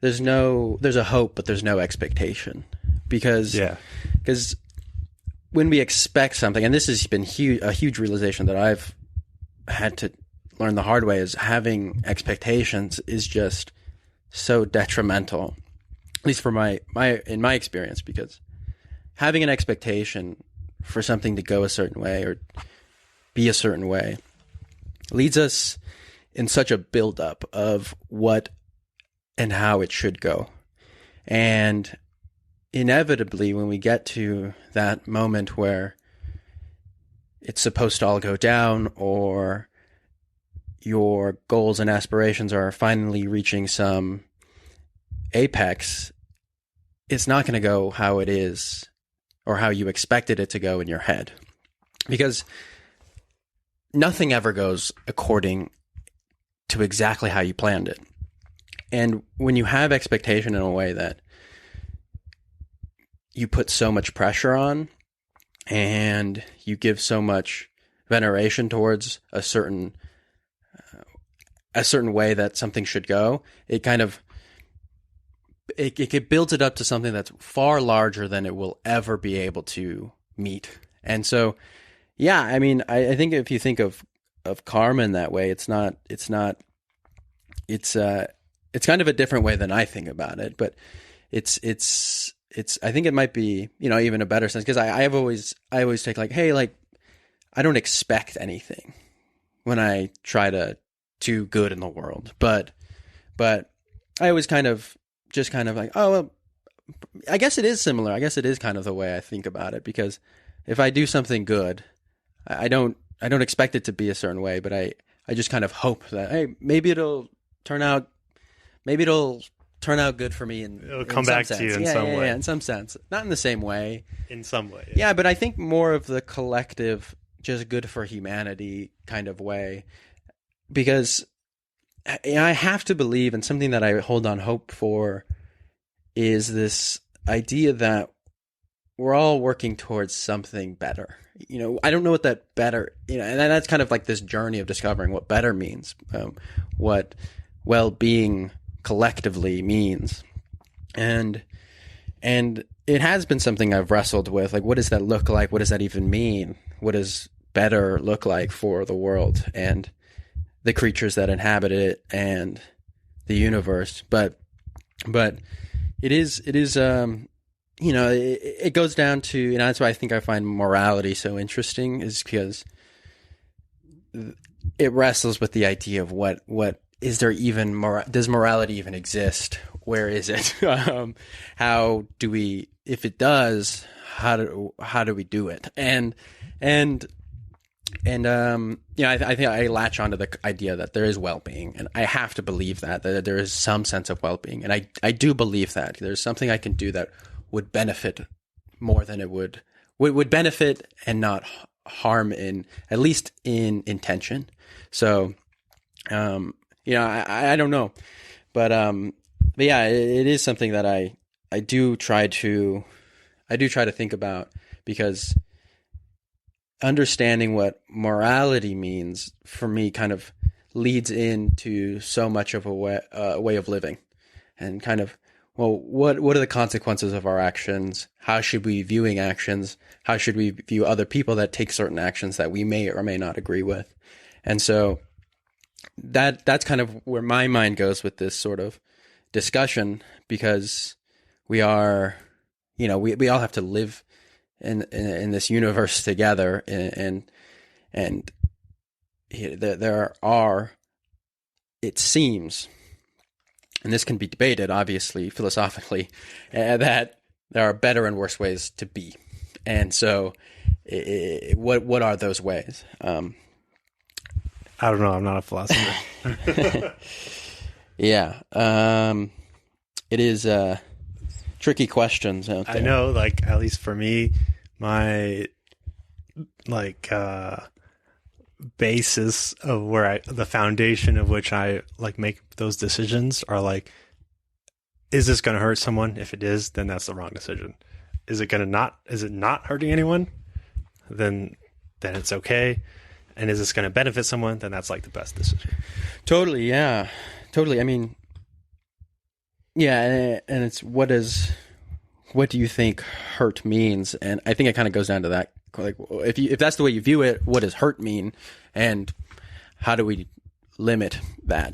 there's a hope, but there's no expectation, because when we expect something, and this has been a huge realization that I've had to learn the hard way, is having expectations is just so detrimental, at least for in my experience, because having an expectation for something to go a certain way or be a certain way leads us in such a buildup of what and how it should go. And inevitably, when we get to that moment where it's supposed to all go down, or your goals and aspirations are finally reaching some apex, it's not going to go how it is or how you expected it to go in your head. Because nothing ever goes according to exactly how you planned it. And when you have expectation in a way that you put so much pressure on, and you give so much veneration towards a certain way that something should go, it kind of it builds it up to something that's far larger than it will ever be able to meet. And so, yeah, I mean, I think if you think of karma in that way, it's kind of a different way than I think about it, but it's I think it might be, even a better sense, because I always take like, hey, like, I don't expect anything when I try to do good in the world, but I always kind of like, oh, well, I guess it is similar. I guess it is kind of the way I think about it, because if I do something good, I don't expect it to be a certain way, but I just kind of hope that, hey, maybe it'll turn out good for me. It'll come back to you in some way. Yeah, in some sense. Not in the same way. In some way. Yeah, but I think more of the collective, just good for humanity kind of way. Because I have to believe, and something that I hold on hope for is this idea that we're all working towards something better. I don't know what that better, and that's kind of like this journey of discovering what better means, what well-being collectively means. And it has been something I've wrestled with, like, what does that look like? What does that even mean? What does better look like for the world and the creatures that inhabit it and the universe? But it is it goes down to, that's why I think I find morality so interesting, is because it wrestles with the idea of what is there even does morality even exist? Where is it? How do we, if it does, how do we do it? And I think I latch onto the idea that there is well-being, and I have to believe that there is some sense of well-being, and I do believe that there's something I can do that would benefit more than it would benefit and not harm, in at least in intention. So, I don't know, but yeah, it is something that I do try to think about, because understanding what morality means for me kind of leads into so much of a way of living, and kind of, well, what are the consequences of our actions? How should we be viewing actions? How should we view other people that take certain actions that we may or may not agree with? And so that's kind of where my mind goes with this sort of discussion, because we are, we all have to live in this universe together, and there are, it seems, and this can be debated, obviously, philosophically, that there are better and worse ways to be. And so what are those ways? I don't know. I'm not a philosopher. Yeah. It is tricky questions out there. I know, like, at least for me, my basis of the foundation of which I make those decisions are like, is this going to hurt someone? If it is, then that's the wrong decision. Is it not hurting anyone? Then it's okay. And is this going to benefit someone? Then that's the best decision. Totally. Yeah, totally. I mean, yeah. And it's, what do you think hurt means? And I think it kind of goes down to that. Like, if that's the way you view it, what does hurt mean, and how do we limit that?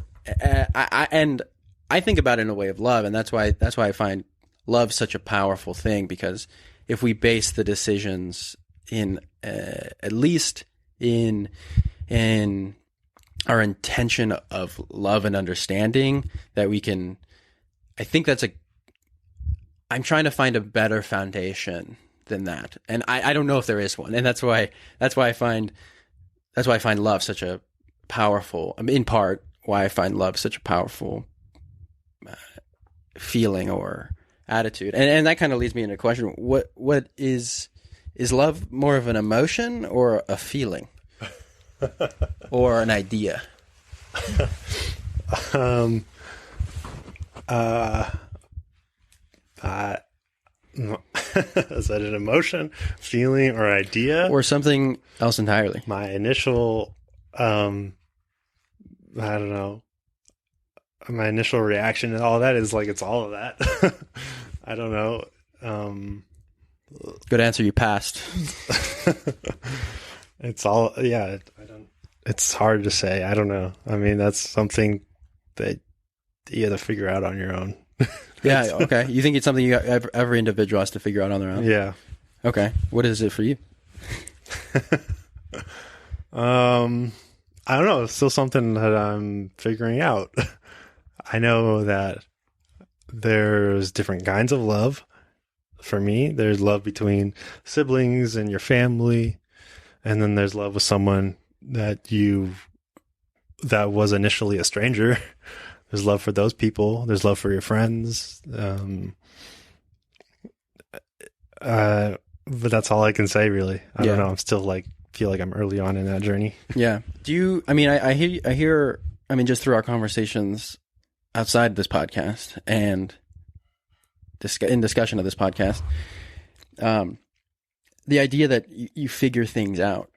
I think about it in a way of love, and that's why I find love such a powerful thing, because if we base the decisions in at least in our intention of love and understanding, that we can, I think I'm trying to find a better foundation than that. And I don't know if there is one. And that's why I find love such a powerful, in part why I find love such a powerful feeling or attitude. And that kind of leads me into a question. What is love more of an emotion or a feeling? Or an idea? Is that an emotion, feeling, or idea? Or something else entirely? My initial, I don't know, my initial reaction to all that is like, it's all of that. I don't know. Good answer. You passed. It's all, yeah. It's hard to say. I don't know. I mean, that's something that you have to figure out on your own. Yeah. Okay. You think it's something every individual has to figure out on their own? Yeah. Okay. What is it for you? I don't know. It's still something that I'm figuring out. I know that there's different kinds of love. For me, there's love between siblings and your family. And then there's love with someone that was initially a stranger. There's love for those people. There's love for your friends. But that's all I can say, really. I don't know. I'm still feel like I'm early on in that journey. Yeah. Do you, I mean, I hear, I mean, just through our conversations outside this podcast and in discussion of this podcast, the idea that you figure things out.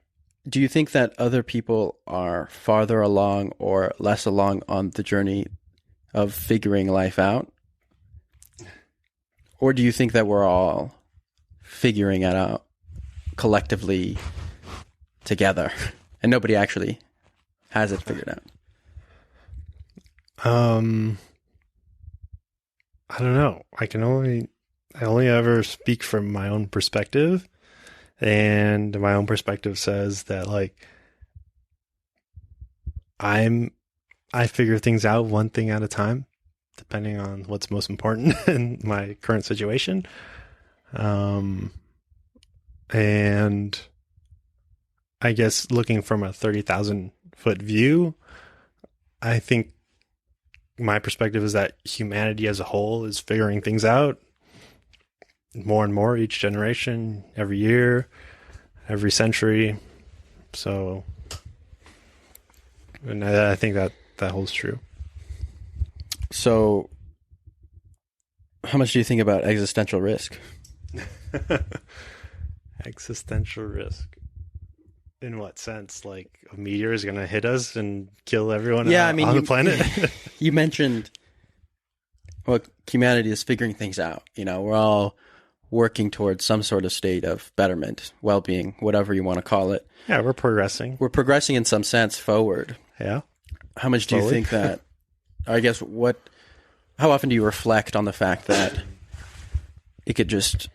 Do you think that other people are farther along or less along on the journey of figuring life out? Or do you think that we're all figuring it out collectively together and nobody actually has it figured out? I don't know. I only ever speak from my own perspective. And my own perspective says that I figure things out one thing at a time, depending on what's most important in my current situation. And I guess looking from a 30,000 foot view, I think my perspective is that humanity as a whole is figuring things out more and more each generation, every year, every century. So, and I think that holds true. So, how much do you think about existential risk? Existential risk. In what sense? Like a meteor is going to hit us and kill everyone on the planet? You mentioned, well, humanity is figuring things out. You know, we're all working towards some sort of state of betterment, well-being, whatever you want to call it. Yeah, we're progressing. We're progressing in some sense forward. Yeah. How much do you think that, I guess, how often do you reflect on the fact that it could just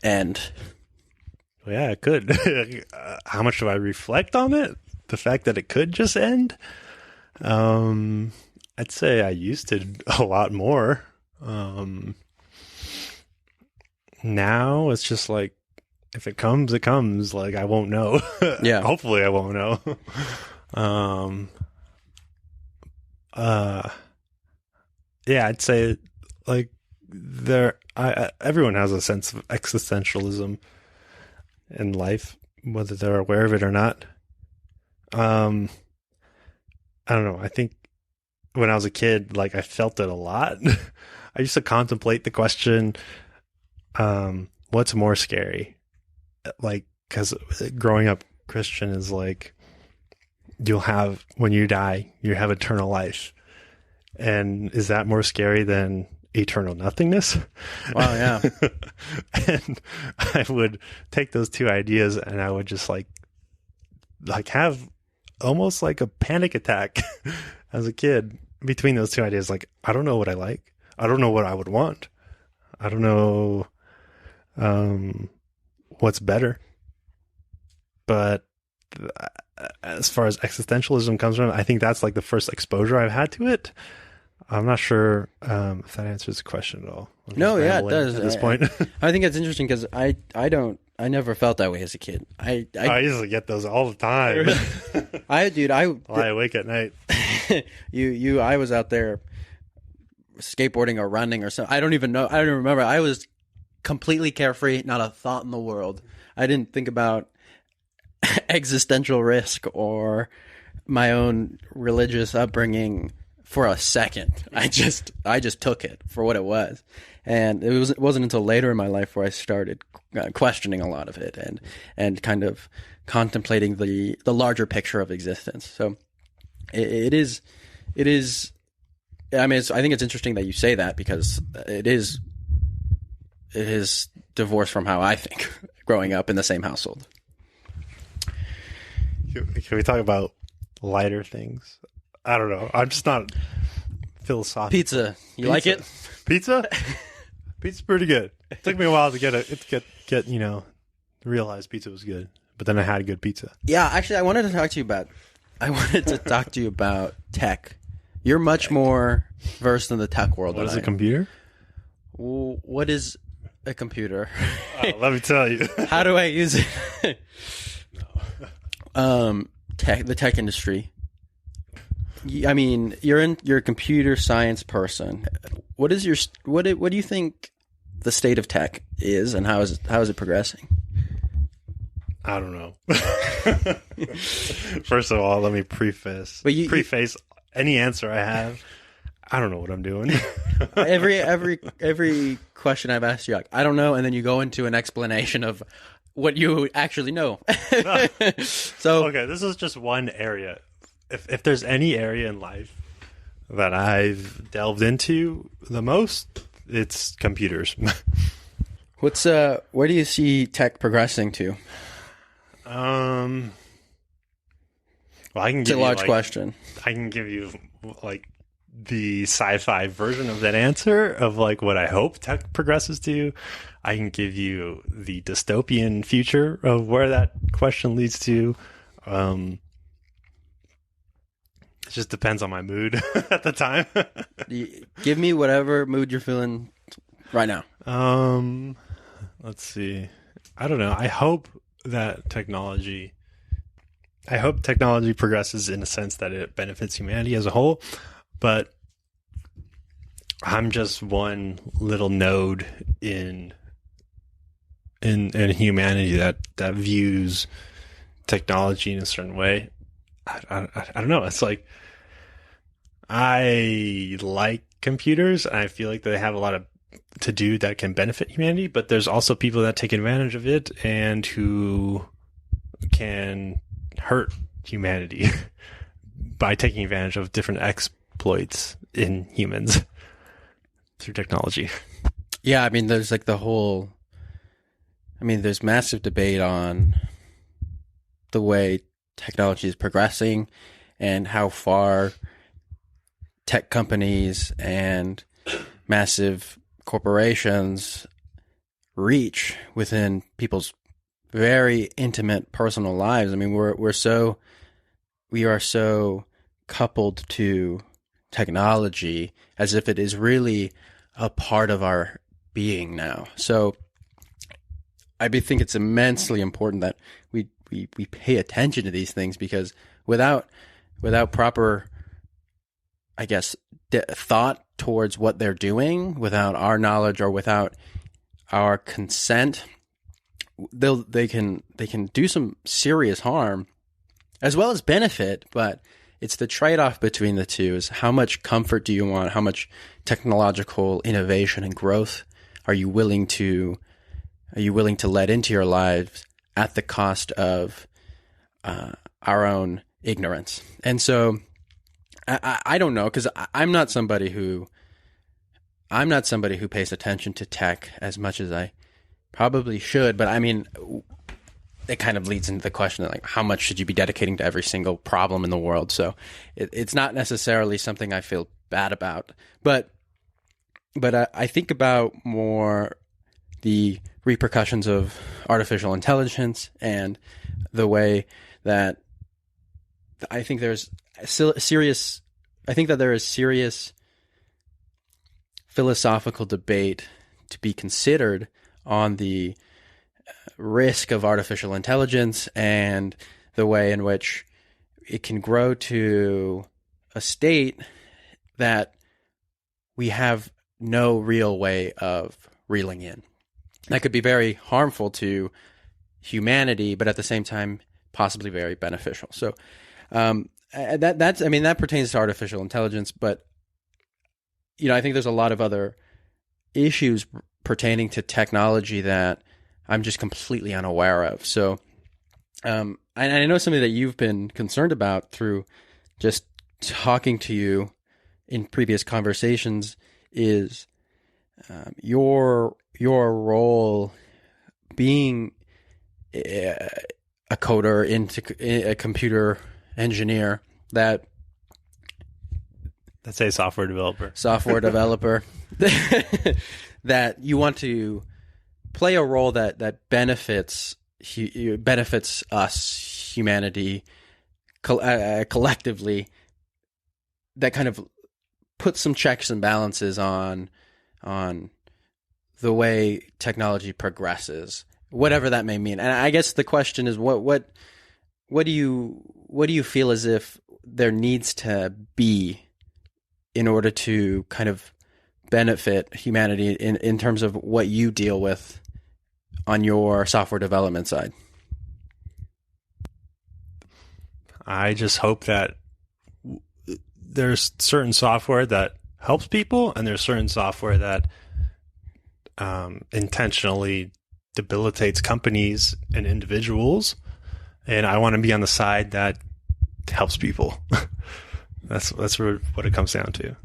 end? Well, yeah, it could. How much do I reflect on it? The fact that it could just end? I'd say I used to a lot more. Now it's just like, if it comes, it comes. Like, I won't know. Yeah. Hopefully I won't know. Yeah, I'd say like everyone has a sense of existentialism in life, whether they're aware of it or not. I don't know. I think when I was a kid, I felt it a lot. I used to contemplate the question, what's more scary? Because growing up Christian is when you die, you have eternal life. And is that more scary than eternal nothingness? Wow, yeah. And I would take those two ideas and I would just have almost like a panic attack as a kid between those two ideas. I don't know what I like. I don't know what I would want. I don't know what's better. But as far as existentialism comes from, I think that's like the first exposure I've had to it. I'm not sure if that answers the question at all. No, yeah, it does. At this point, I think that's interesting because I never felt that way as a kid. I usually get those all the time. I lie awake at night. I was out there skateboarding or running or something. I don't even know. I don't remember. I was completely carefree, not a thought in the world. I didn't think about existential risk or my own religious upbringing for a second. I just took it for what it was. And it wasn't until later in my life where I started questioning a lot of it and kind of contemplating the larger picture of existence. So it is. I mean, I think it's interesting that you say that because it is divorced from how I think growing up in the same household. Can we talk about lighter things? I don't know. I'm just not philosophical. Pizza. You like it? Pizza? Pizza's pretty good. It took me a while to get realize pizza was good. But then I had good pizza. Yeah, actually I wanted to talk to you about tech. You're much more versed in the tech world. What is a computer? What is a computer? Let me tell you. How do I use it? The tech industry. I mean, you're a computer science person. What do you think the state of tech is, and how is it progressing? I don't know. First of all, let me preface any answer I have. I don't know what I'm doing. every question I've asked you, I don't know, and then you go into an explanation of what you actually know. So okay, this is just one area. If there's any area in life that I've delved into the most, it's computers. Where do you see tech progressing to? Well, I can it's give a large you, question. I can give you like the sci-fi version of that answer of like what I hope tech progresses to. I can give you the dystopian future of where that question leads to. It just depends on my mood at the time. Give me whatever mood you're feeling right now. Let's see. I don't know. I hope technology progresses in a sense that it benefits humanity as a whole, but I'm just one little node in humanity that views technology in a certain way. I don't know. It's like I like computers. And I feel like they have a lot to do that can benefit humanity, but there's also people that take advantage of it and who can hurt humanity by taking advantage of different exploits in humans through technology. Yeah, I mean, there's there's massive debate on the way technology is progressing and how far tech companies and massive corporations reach within people's very intimate personal lives. I mean, we are so coupled to technology as if it is really a part of our being now. So I think it's immensely important that we pay attention to these things, because without proper, I guess, thought towards what they're doing, without our knowledge or without our consent, they can do some serious harm as well as benefit. But it's the trade-off between the two: is how much comfort do you want? How much technological innovation and growth are you willing to let into your lives at the cost of our own ignorance? And so I don't know, because I'm not somebody who pays attention to tech as much as I probably should. But I mean, it kind of leads into the question of like, how much should you be dedicating to every single problem in the world? So it's not necessarily something I feel bad about, but I think about more the repercussions of artificial intelligence and the way that I think there's serious philosophical debate to be considered on the risk of artificial intelligence and the way in which it can grow to a state that we have no real way of reeling in. That could be very harmful to humanity, but at the same time, possibly very beneficial. So that pertains to artificial intelligence, but I think there's a lot of other issues pertaining to technology that I'm just completely unaware of. So I know something that you've been concerned about through just talking to you in previous conversations is your role being a coder, a computer engineer let's say software developer, that you want to play a role that benefits us, humanity, collectively, that kind of puts some checks and balances on the way technology progresses, whatever that may mean. And I guess the question is, what do you feel as if there needs to be in order to kind of benefit humanity in terms of what you deal with on your software development side? I just hope that there's certain software that helps people, and there's certain software that intentionally debilitates companies and individuals. And I want to be on the side that helps people. That's what it comes down to.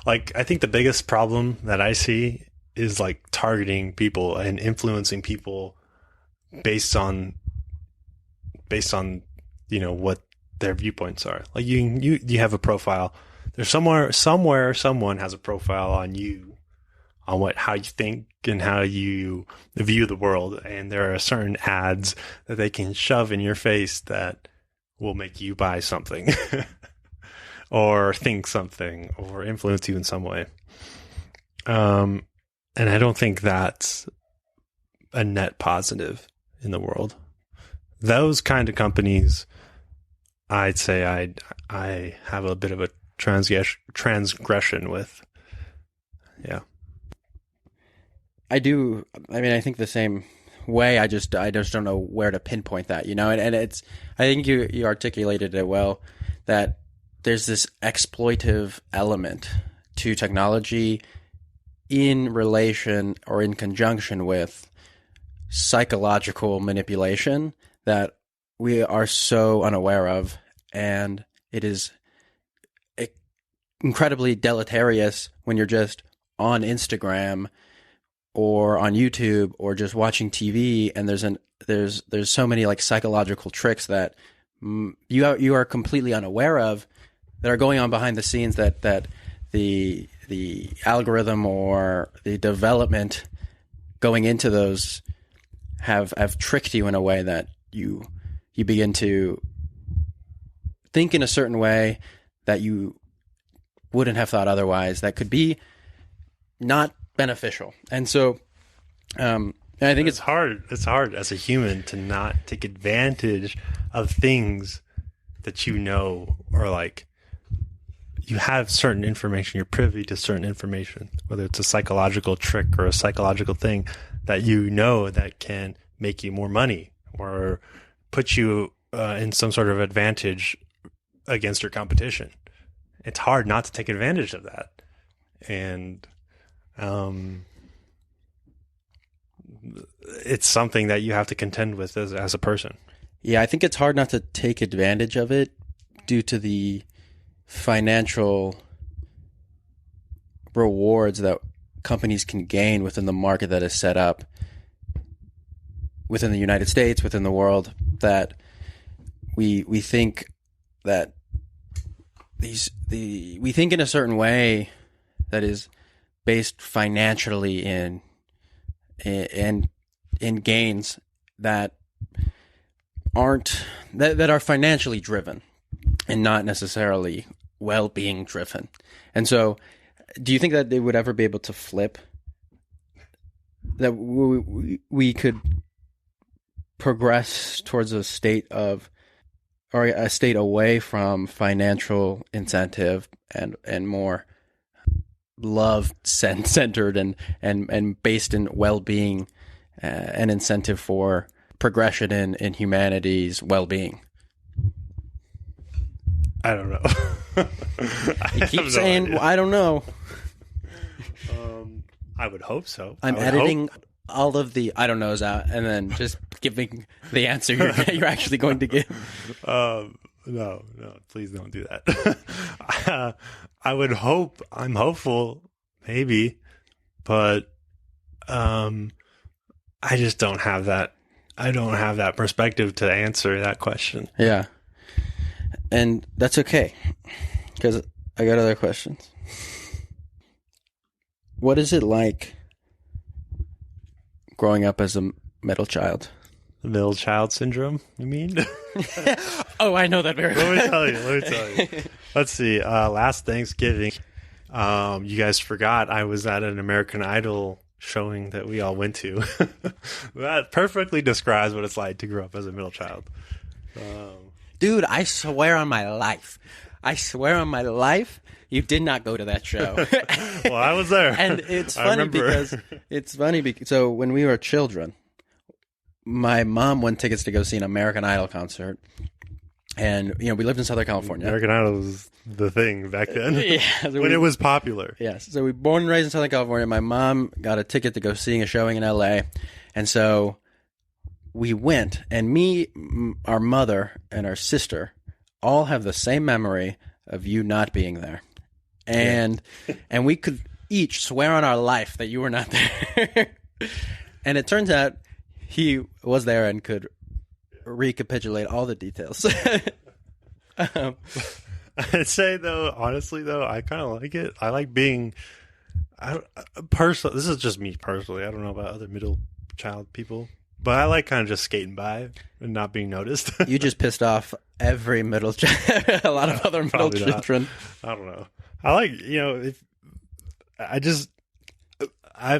Like, I think the biggest problem that I see is like targeting people and influencing people based on what their viewpoints are. Like you have a profile. There's somewhere someone has a profile on you, on how you think and how you view the world, and there are certain ads that they can shove in your face that will make you buy something or think something or influence you in some way. And I don't think that's a net positive in the world. Those kind of companies, I'd say I have a bit of a transgression with. Yeah. I do. I mean, I think the same way. I just don't know where to pinpoint that, and it's, I think you articulated it well, that there's this exploitive element to technology in relation or in conjunction with psychological manipulation that we are so unaware of, and it is incredibly deleterious when you're just on Instagram or on YouTube or just watching TV, and there's so many like psychological tricks that you are completely unaware of that are going on behind the scenes, that the algorithm or the development going into those have tricked you in a way that you begin to think in a certain way that you wouldn't have thought otherwise, that could be not beneficial. And so and I think it's hard as a human to not take advantage of things that or like you have certain information, you're privy to certain information, whether it's a psychological trick or a psychological thing that that can make you more money or put you in some sort of advantage against your competition. It's hard not to take advantage of that. And it's something that you have to contend with as a person. Yeah, I think it's hard not to take advantage of it due to the financial rewards that companies can gain within the market that is set up within the United States, within the world, that we think that we think in a certain way that is based financially in in gains that that are financially driven and not necessarily well-being driven. And so, do you think that they would ever be able to flip? That we could progress towards a state of, or a state away from financial incentive and more love centered and based in well-being, and incentive for progression in humanity's well-being? I don't know. You keep saying, well, I don't know. I would hope so. I'm editing all of the I don't knows out and then just giving the answer you're actually going to give. No, please don't do that. I would hope, I'm hopeful, maybe, but I just don't have that. I don't have that perspective to answer that question. Yeah. And that's okay, because I got other questions. What is it like growing up as a middle child? Middle child syndrome, you mean? Oh, I know that very well. Let me tell you. Let's see. Last Thanksgiving, you guys forgot I was at an American Idol showing that we all went to. That perfectly describes what it's like to grow up as a middle child. Dude, I swear on my life. You did not go to that show. Well, I was there. And it's funny because so when we were children, my mom won tickets to go see an American Idol concert. And, we lived in Southern California. American Idol was the thing back then. Yeah. So when it was popular. Yes. So we born and raised in Southern California. My mom got a ticket to go seeing a showing in LA. And so we went, and me, our mother, and our sister all have the same memory of you not being there. And and we could each swear on our life that you were not there. And it turns out he was there and could recapitulate all the details. I'd say, though, honestly, though, I kind of like it. I like being, this is just me personally. I don't know about other middle child people, but I like kind of just skating by and not being noticed. You just pissed off every middle child, a lot of other middle children. I don't know. I like,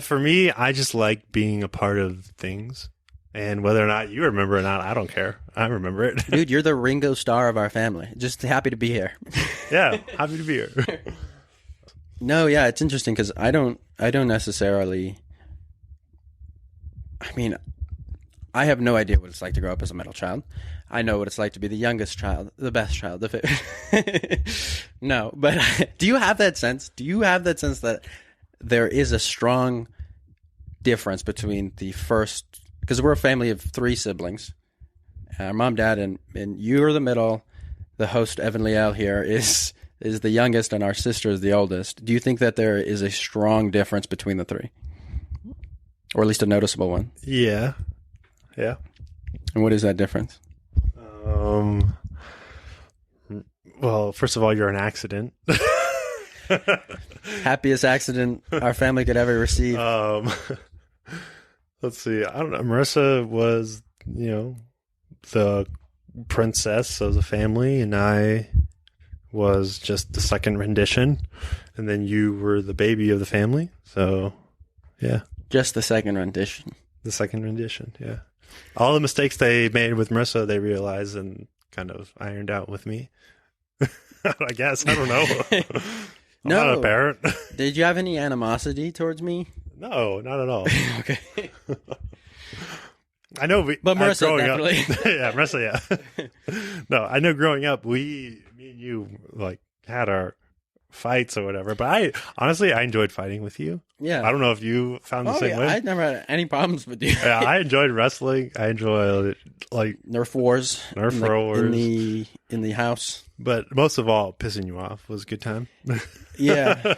for me, I just like being a part of things. And whether or not you remember or not, I don't care. I remember it. Dude, you're the Ringo Starr of our family. Just happy to be here. Yeah, happy to be here. No, yeah, it's interesting because I don't necessarily. I mean, I have no idea what it's like to grow up as a middle child. I know what it's like to be the youngest child, the best child. No, but do you have that sense? Do you have that sense that there is a strong difference between the first? Because we're a family of 3 siblings. Our mom, dad, and you're the middle. The host, Evan Leal, here is the youngest, and our sister is the oldest. Do you think that there is a strong difference between the 3? Or at least a noticeable one? Yeah. Yeah. And what is that difference? Well, first of all, you're an accident. Happiest accident our family could ever receive. Let's see. I don't know. Marissa was, the princess of the family, and I was just the second rendition, and then you were the baby of the family. So, yeah. Just the second rendition. The second rendition, yeah. All the mistakes they made with Marissa, they realized and kind of ironed out with me. I guess. I don't know. I'm not a parent. Did you have any animosity towards me? No, not at all. Okay. I know, but Marissa definitely. Yeah, Marissa, yeah. No, I know. Growing up, me and you had our fights or whatever. But I enjoyed fighting with you. Yeah. I don't know if you found the same way. I never had any problems with you. Yeah, I enjoyed wrestling. I enjoyed Nerf wars. In the house. But most of all, pissing you off was a good time. Yeah.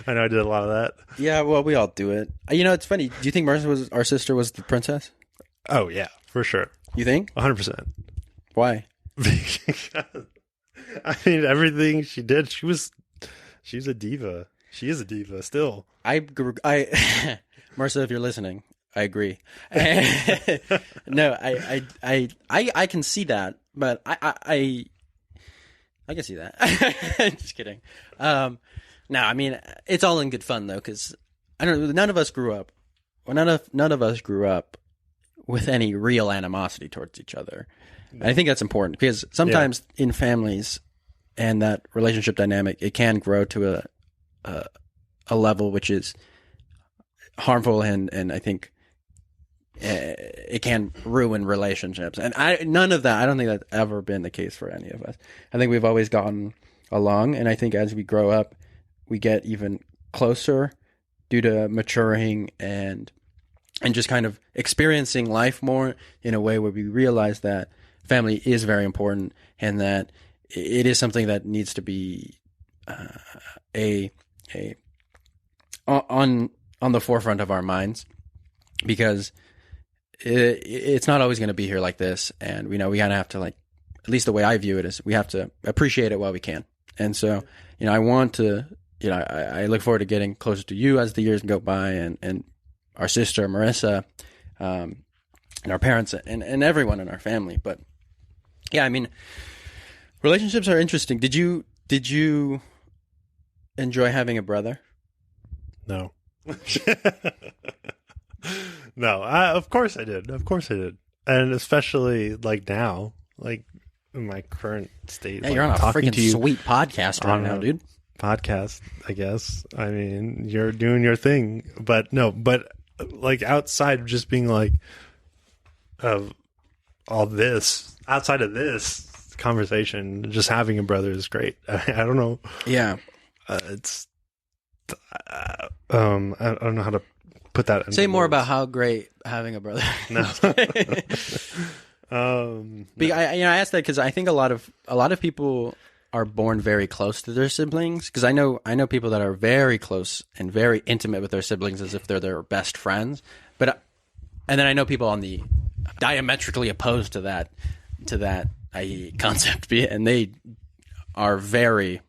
I know I did a lot of that. Yeah, well, we all do it. It's funny. Do you think Marissa our sister was the princess? Oh, yeah, for sure. You think? 100%. Why? I mean, everything she did, she's a diva. She is a diva still. Marissa, if you're listening, I agree. No, I can see that, but I can see that. Just kidding. No, I mean, it's all in good fun though, because none of us grew up. Well, none of us grew up with any real animosity towards each other. And I think that's important because sometimes in families and that relationship dynamic, it can grow to a level which is harmful, and I think it can ruin relationships. And none of that, I don't think that's ever been the case for any of us. I think we've always gotten along, and I think as we grow up, we get even closer due to maturing and just kind of experiencing life more in a way where we realize that family is very important and that it is something that needs to be on the forefront of our minds, because it's not always going to be here like this. And we kind of have to, like, at least the way I view it is we have to appreciate it while we can. And so, I want to, I look forward to getting closer to you as the years go by, and our sister, Marissa, and our parents and everyone in our family. But yeah, I mean, relationships are interesting. Did you enjoy having a brother? No. No, of course I did. And especially like now, like in my current state. Yeah, you're on a freaking sweet podcast right now, dude. Podcast, I guess. I mean, you're doing your thing, but like outside of just being like of all this, outside of this conversation, just having a brother is great. I don't know. Yeah. It's I don't know how to put that. Say more about how great having a brother. No. But I asked that because I think a lot of people are born very close to their siblings. Because I know people that are very close and very intimate with their siblings as if they're their best friends. And then I know people on the diametrically opposed to that concept, and they are very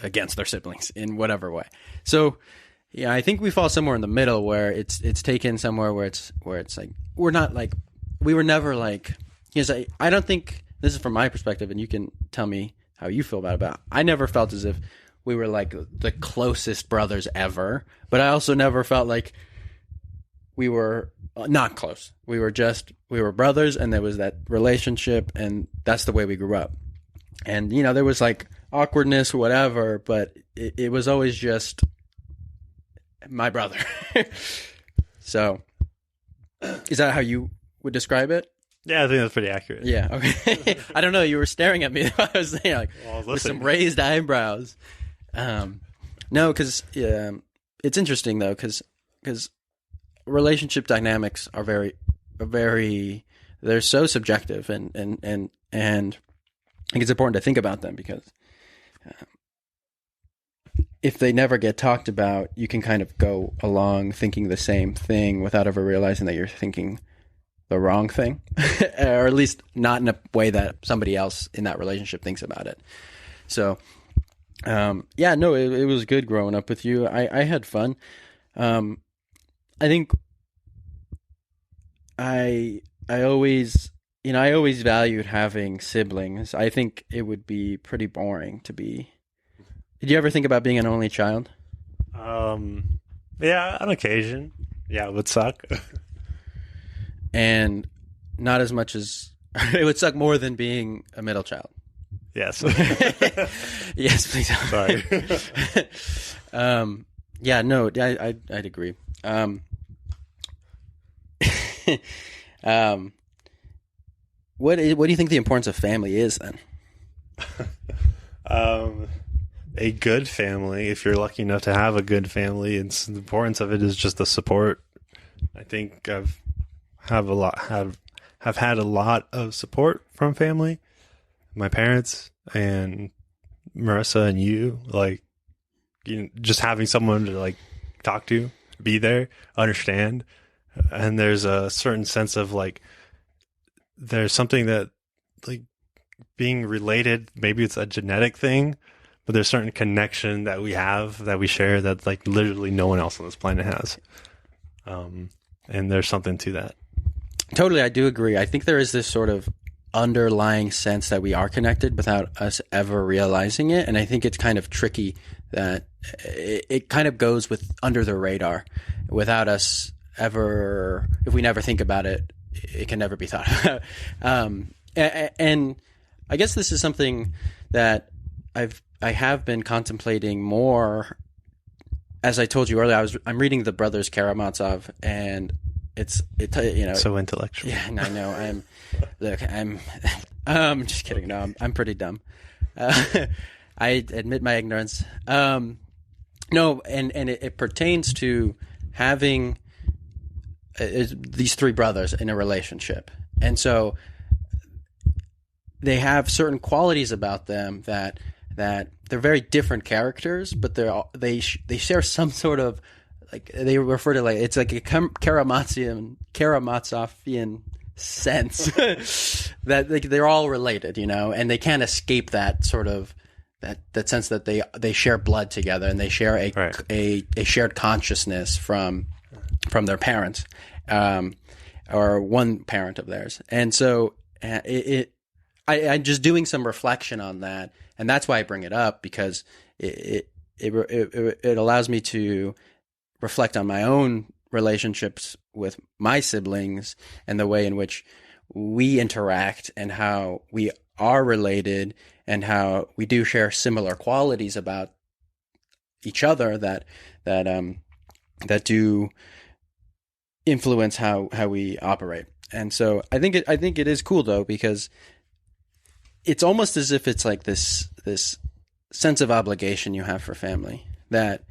against their siblings in whatever way. So yeah, I think we fall somewhere in the middle where it's taken somewhere where it's like we were never like, because I don't think, this is from my perspective, and you can tell me how you feel about it, but I never felt as if we were like the closest brothers ever, but I also never felt like we were not close. We were brothers, and there was that relationship, and that's the way we grew up. And, there was like awkwardness or whatever, but it was always just my brother. So is that how you would describe it? Yeah, I think that's pretty accurate. Yeah. Okay. I don't know. You were staring at me. I was there like with some raised eyebrows. No, because it's interesting though, because relationship dynamics are very, they're so subjective, and I think it's important to think about them, because if they never get talked about, you can kind of go along thinking the same thing without ever realizing that you're thinking the wrong thing, or at least not in a way that somebody else in that relationship thinks about it. So, it was good growing up with you. I had fun. I think I always valued having siblings. I think it would be pretty boring to be. Did you ever think about being an only child? Yeah, on occasion. Yeah, it would suck. And not as much as it would suck more than being a middle child. Yes. Yes, please. Sorry. Yeah, no, I'd agree. What do you think the importance of family is then? A good family, if you're lucky enough to have a good family, the importance of it is just the support. I think have had a lot of support from family, my parents and Marissa and you, like, just having someone to like talk to, be there, understand. And there's a certain sense of like, there's something that like being related, maybe it's a genetic thing, but there's certain connection that we have, that we share, that like literally no one else on this planet has. And there's something to that. Totally, I do agree. I think there is this sort of underlying sense that we are connected without us ever realizing it. And I think it's kind of tricky that it kind of goes with under the radar without us ever, if we never think about it, it can never be thought about. And I guess this is something that I have been contemplating more. As I told you earlier, I'm reading the Brothers Karamazov, and it's so intellectual. Yeah, I know. I'm just kidding. No, I'm pretty dumb. I admit my ignorance. No, and it pertains to having these three brothers in a relationship, and so they have certain qualities about them that they're very different characters, but they share some sort of, like, they refer to, like, it's like a Karamazov-ian sense that they're all related, and they can't escape that sort of that sense that they share blood together, and they share a shared consciousness from their parents, or one parent of theirs. And so I'm just doing some reflection on that, and that's why I bring it up, because it allows me to reflect on my own relationships with my siblings and the way in which we interact and how we are related and how we do share similar qualities about each other that do influence how we operate. And so I think it is cool, though, because it's almost as if it's like this sense of obligation you have for family, that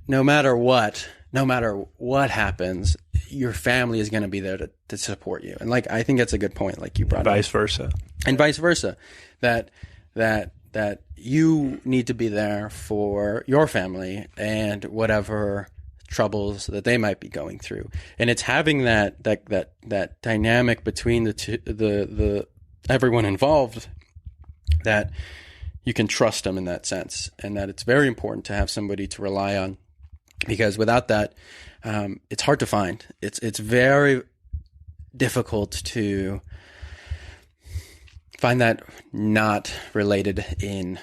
no matter what happens, your family is going to be there to support you. And, like, I think that's a good point, like you brought up. Vice versa. And vice versa, that you need to be there for your family and whatever troubles that they might be going through. And it's having that dynamic between the everyone involved, that you can trust them in that sense, and that it's very important to have somebody to rely on, because without that, it's hard to find. It's very difficult to find that not related in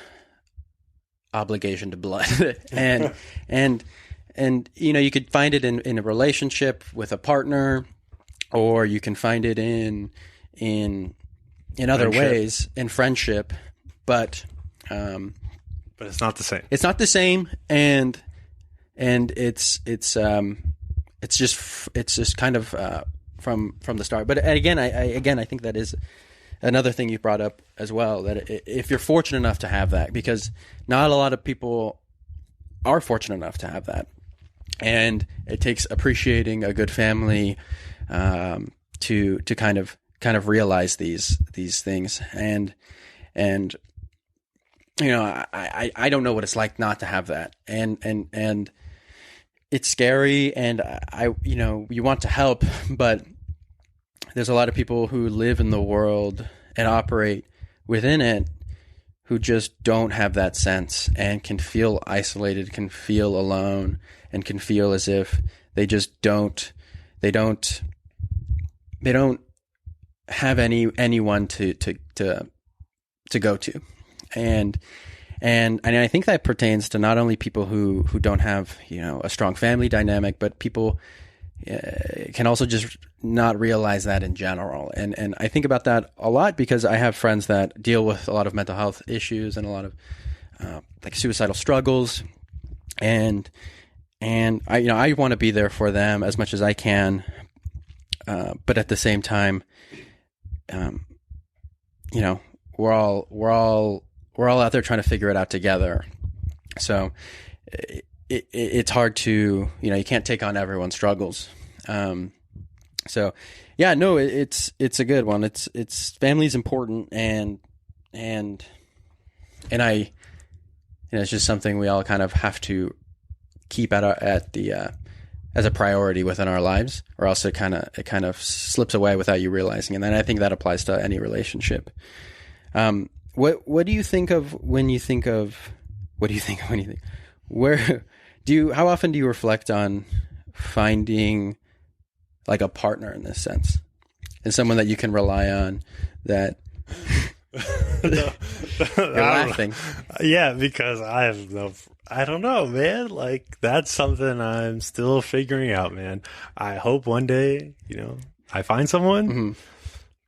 obligation to blood. and you could find it in a relationship with a partner, or you can find it in other ways, in friendship, but it's not the same. It's not the same, and it's just kind of from the start. But again, I think that is another thing you brought up as well, that if you're fortunate enough to have that, because not a lot of people are fortunate enough to have that, and it takes appreciating a good family to kind of realize these things. And I don't know what it's like not to have that, and it's scary, and you want to help, but there's a lot of people who live in the world and operate within it who just don't have that sense, and can feel isolated, can feel alone, and can feel as if they just don't have anyone to go to. And I think that pertains to not only people who don't have, a strong family dynamic, but people can also just not realize that in general. And I think about that a lot, because I have friends that deal with a lot of mental health issues and a lot of like suicidal struggles, and I want to be there for them as much as I can, but at the same time, we're all out there trying to figure it out together. So it's hard to, you can't take on everyone's struggles. So yeah, no, it's a good one. It's family's important, and I, it's just something we all kind of have to keep at the as a priority within our lives, or else it kind of slips away without you realizing. And then I think that applies to any relationship. What do you think of when you think of, how often do you reflect on finding like a partner in this sense, and someone that you can rely on. That you're laughing. Yeah, because I don't know, man. Like, that's something I'm still figuring out, man. I hope one day, I find someone, Mm-hmm.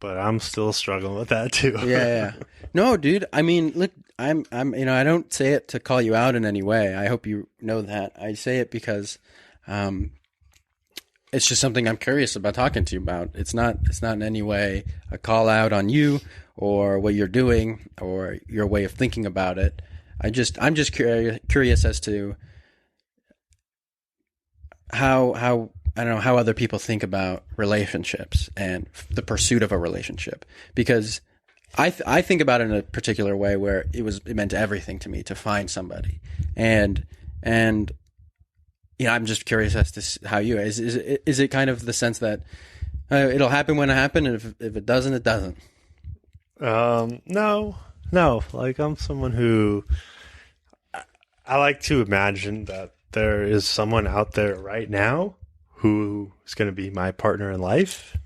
but I'm still struggling with that too. Yeah. No, dude. I mean, look, I'm, I don't say it to call you out in any way. I hope you know that. I say it because, it's just something I'm curious about talking to you about. It's not in any way a call out on you or what you're doing or your way of thinking about it. I'm just curious as to how I don't know how other people think about relationships and the pursuit of a relationship, because I think about it in a particular way where it meant everything to me to find somebody, and I'm just curious as to how you is it kind of the sense that it'll happen when it happens, and if it doesn't, it doesn't. No. Like, I'm someone who I like to imagine that there is someone out there right now who is going to be my partner in life.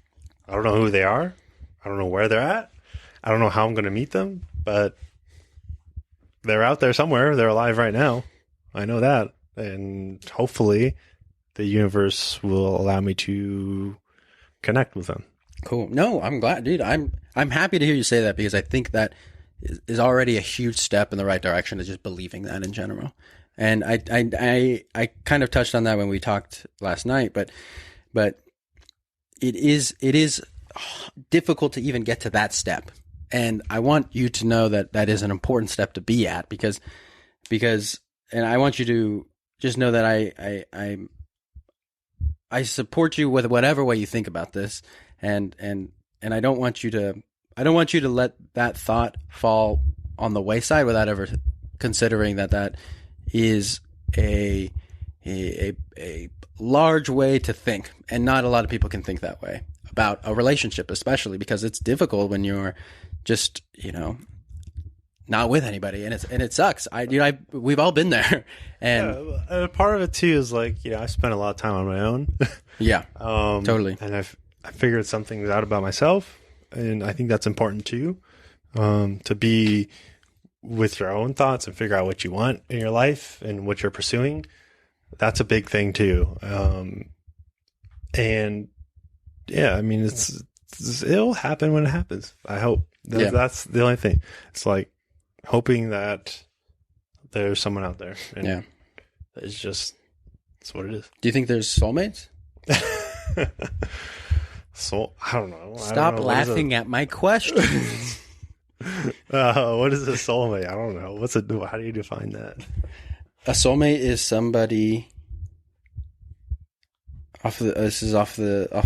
I don't know who they are. I don't know where they're at. I don't know how I'm going to meet them, but they're out there somewhere. They're alive right now. I know that. And hopefully the universe will allow me to connect with them. Cool. No, I'm glad, dude. I'm happy to hear you say that, because I think that is already a huge step in the right direction, to just believing that in general. And I kind of touched on that when we talked last night, but it is difficult to even get to that step. And I want you to know that that is an important step to be at, because and I want you to just know that I support you with whatever way you think about this, and I don't want you to let that thought fall on the wayside without ever considering that is a large way to think, and not a lot of people can think that way about a relationship, especially because it's difficult when you're just not with anybody, and it sucks. We've all been there, and part of it too is like, I spent a lot of time on my own. Yeah, totally. And I figured some things out about myself, and I think that's important too, to be with your own thoughts and figure out what you want in your life and what you're pursuing. That's a big thing too. And yeah, I mean, it'll happen when it happens. I hope that's the only thing. It's like hoping that there's someone out there. And it's what it is. Do you think there's soulmates? I don't know. Stop laughing at my question. What is a soulmate? I don't know. How do you define that? A soulmate is somebody off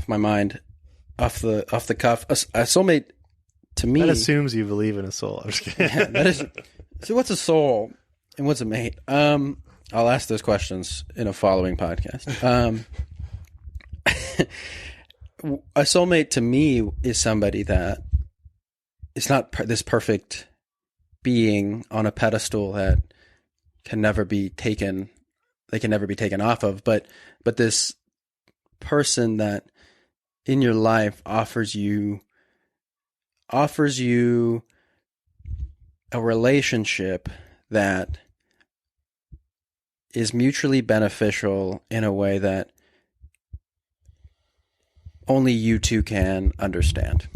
my mind, off the cuff. A soulmate to me, that assumes you believe in a soul. I'm just kidding. Yeah, that is. So what's a soul and what's a mate? I'll ask those questions in a following podcast. A soulmate to me is somebody that it's not this perfect being on a pedestal that can never be taken. They can never be taken off of. But this person that in your life offers you a relationship that is mutually beneficial in a way that only you two can understand.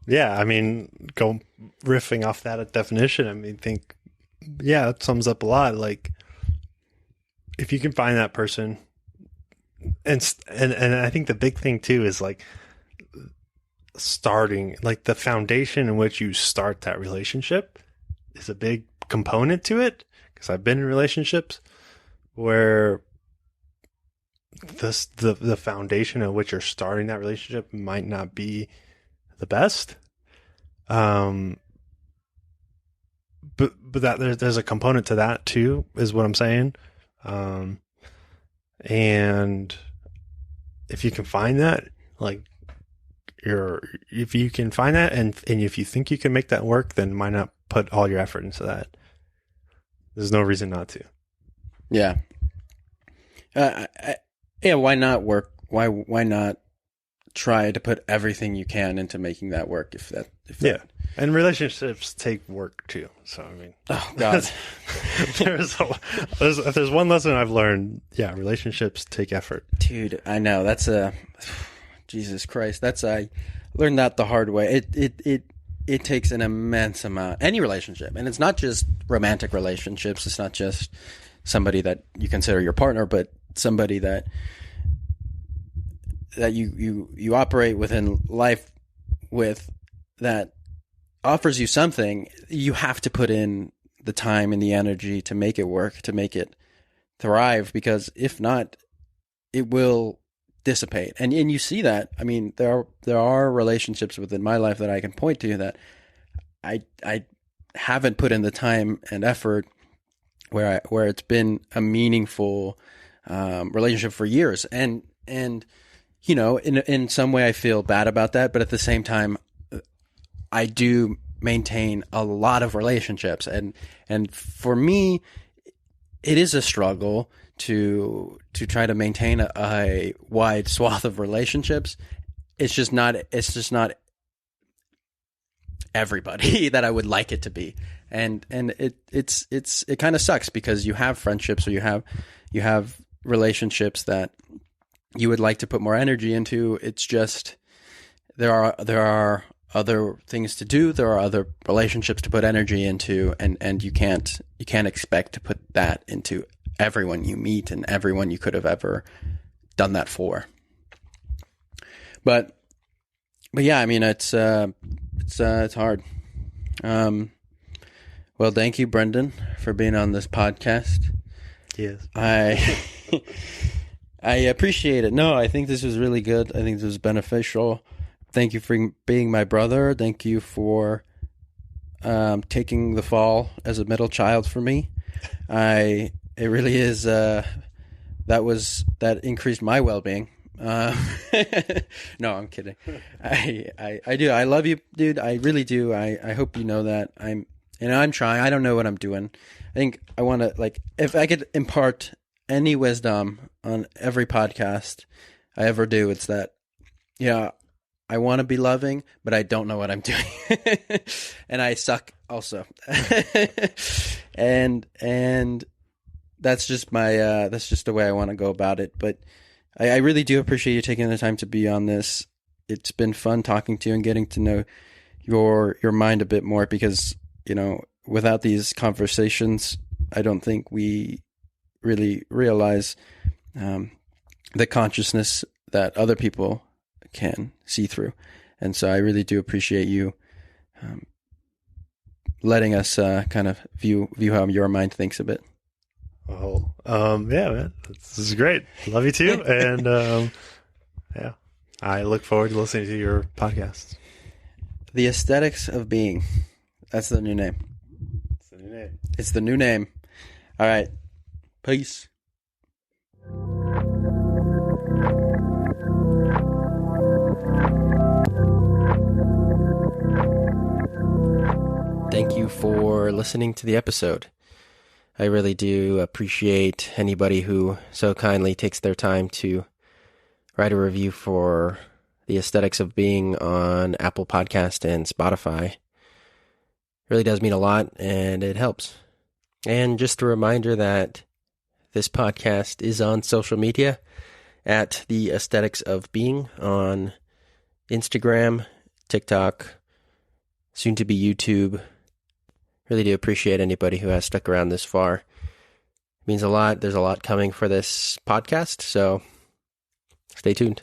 Yeah, I mean, go riffing off that definition. I mean, that sums up a lot. Like, if you can find that person, and I think the big thing too is like starting, like the foundation in which you start that relationship is a big component to it. Because I've been in relationships where the foundation in which you're starting that relationship might not be the best, but that there's a component to that too, is what I'm saying. And if you can find that, like if you can find that, and if you think you can make that work, then why not put all your effort into that? There's no reason not to. Yeah. Yeah, why not work? Why not try to put everything you can into making that work? If that. Yeah. And relationships take work too. So, I mean, Oh God, there's one lesson I've learned. Yeah. Relationships take effort. dude, I know that's Jesus Christ. I learned that the hard way. It takes an immense amount. Any relationship, and it's not just romantic relationships. It's not just somebody that you consider your partner, but somebody that you operate within life with, that offers you something. You have to put in the time and the energy to make it work, to make it thrive, because if not, it will dissipate. And you see that. I mean, there are relationships within my life that I can point to that I haven't put in the time and effort where it's been a meaningful relationship for years. And you know, in some way I feel bad about that, but at the same time, I do maintain a lot of relationships, and for me, it is a struggle to try to maintain a wide swath of relationships. It's just not everybody that I would like it to be, and it kind of sucks, because you have friendships, or you have relationships that you would like to put more energy into. It's just there are other things to do. There are other relationships to put energy into, and you can't expect to put that into everyone you meet and everyone you could have ever done that for. But yeah, I mean, it's hard. Well, thank you, Brendan, for being on this podcast. Yes. I appreciate it. No, I think this was really good. I think this was beneficial. Thank you for being my brother. Thank you for taking the fall as a middle child for me. It really is. That increased my well-being. No, I'm kidding. I do. I love you, dude. I really do. I hope you know that. I'm trying. I don't know what I'm doing. I think I want to, like, if I could impart any wisdom on every podcast I ever do, it's that, yeah, I want to be loving, but I don't know what I'm doing. And I suck also. and that's just that's just the way I want to go about it. But I really do appreciate you taking the time to be on this. It's been fun talking to you and getting to know your mind a bit more, because, you know, without these conversations, I don't think we really realize the consciousness that other people can see through. And so I really do appreciate you letting us kind of view how your mind thinks a bit. Oh, yeah, man, this is great. Love you too. And yeah, I look forward to listening to your podcast. The Aesthetics of Being. That's the new name. It's the new name. It's the new name. All right. Peace. Thank you for listening to the episode. I really do appreciate anybody who so kindly takes their time to write a review for The Aesthetics of Being on Apple Podcast and Spotify. It really does mean a lot, and it helps. And just a reminder that this podcast is on social media at The Aesthetics of Being on Instagram, TikTok, soon to be YouTube. Really do appreciate anybody who has stuck around this far. It means a lot. There's a lot coming for this podcast, so stay tuned.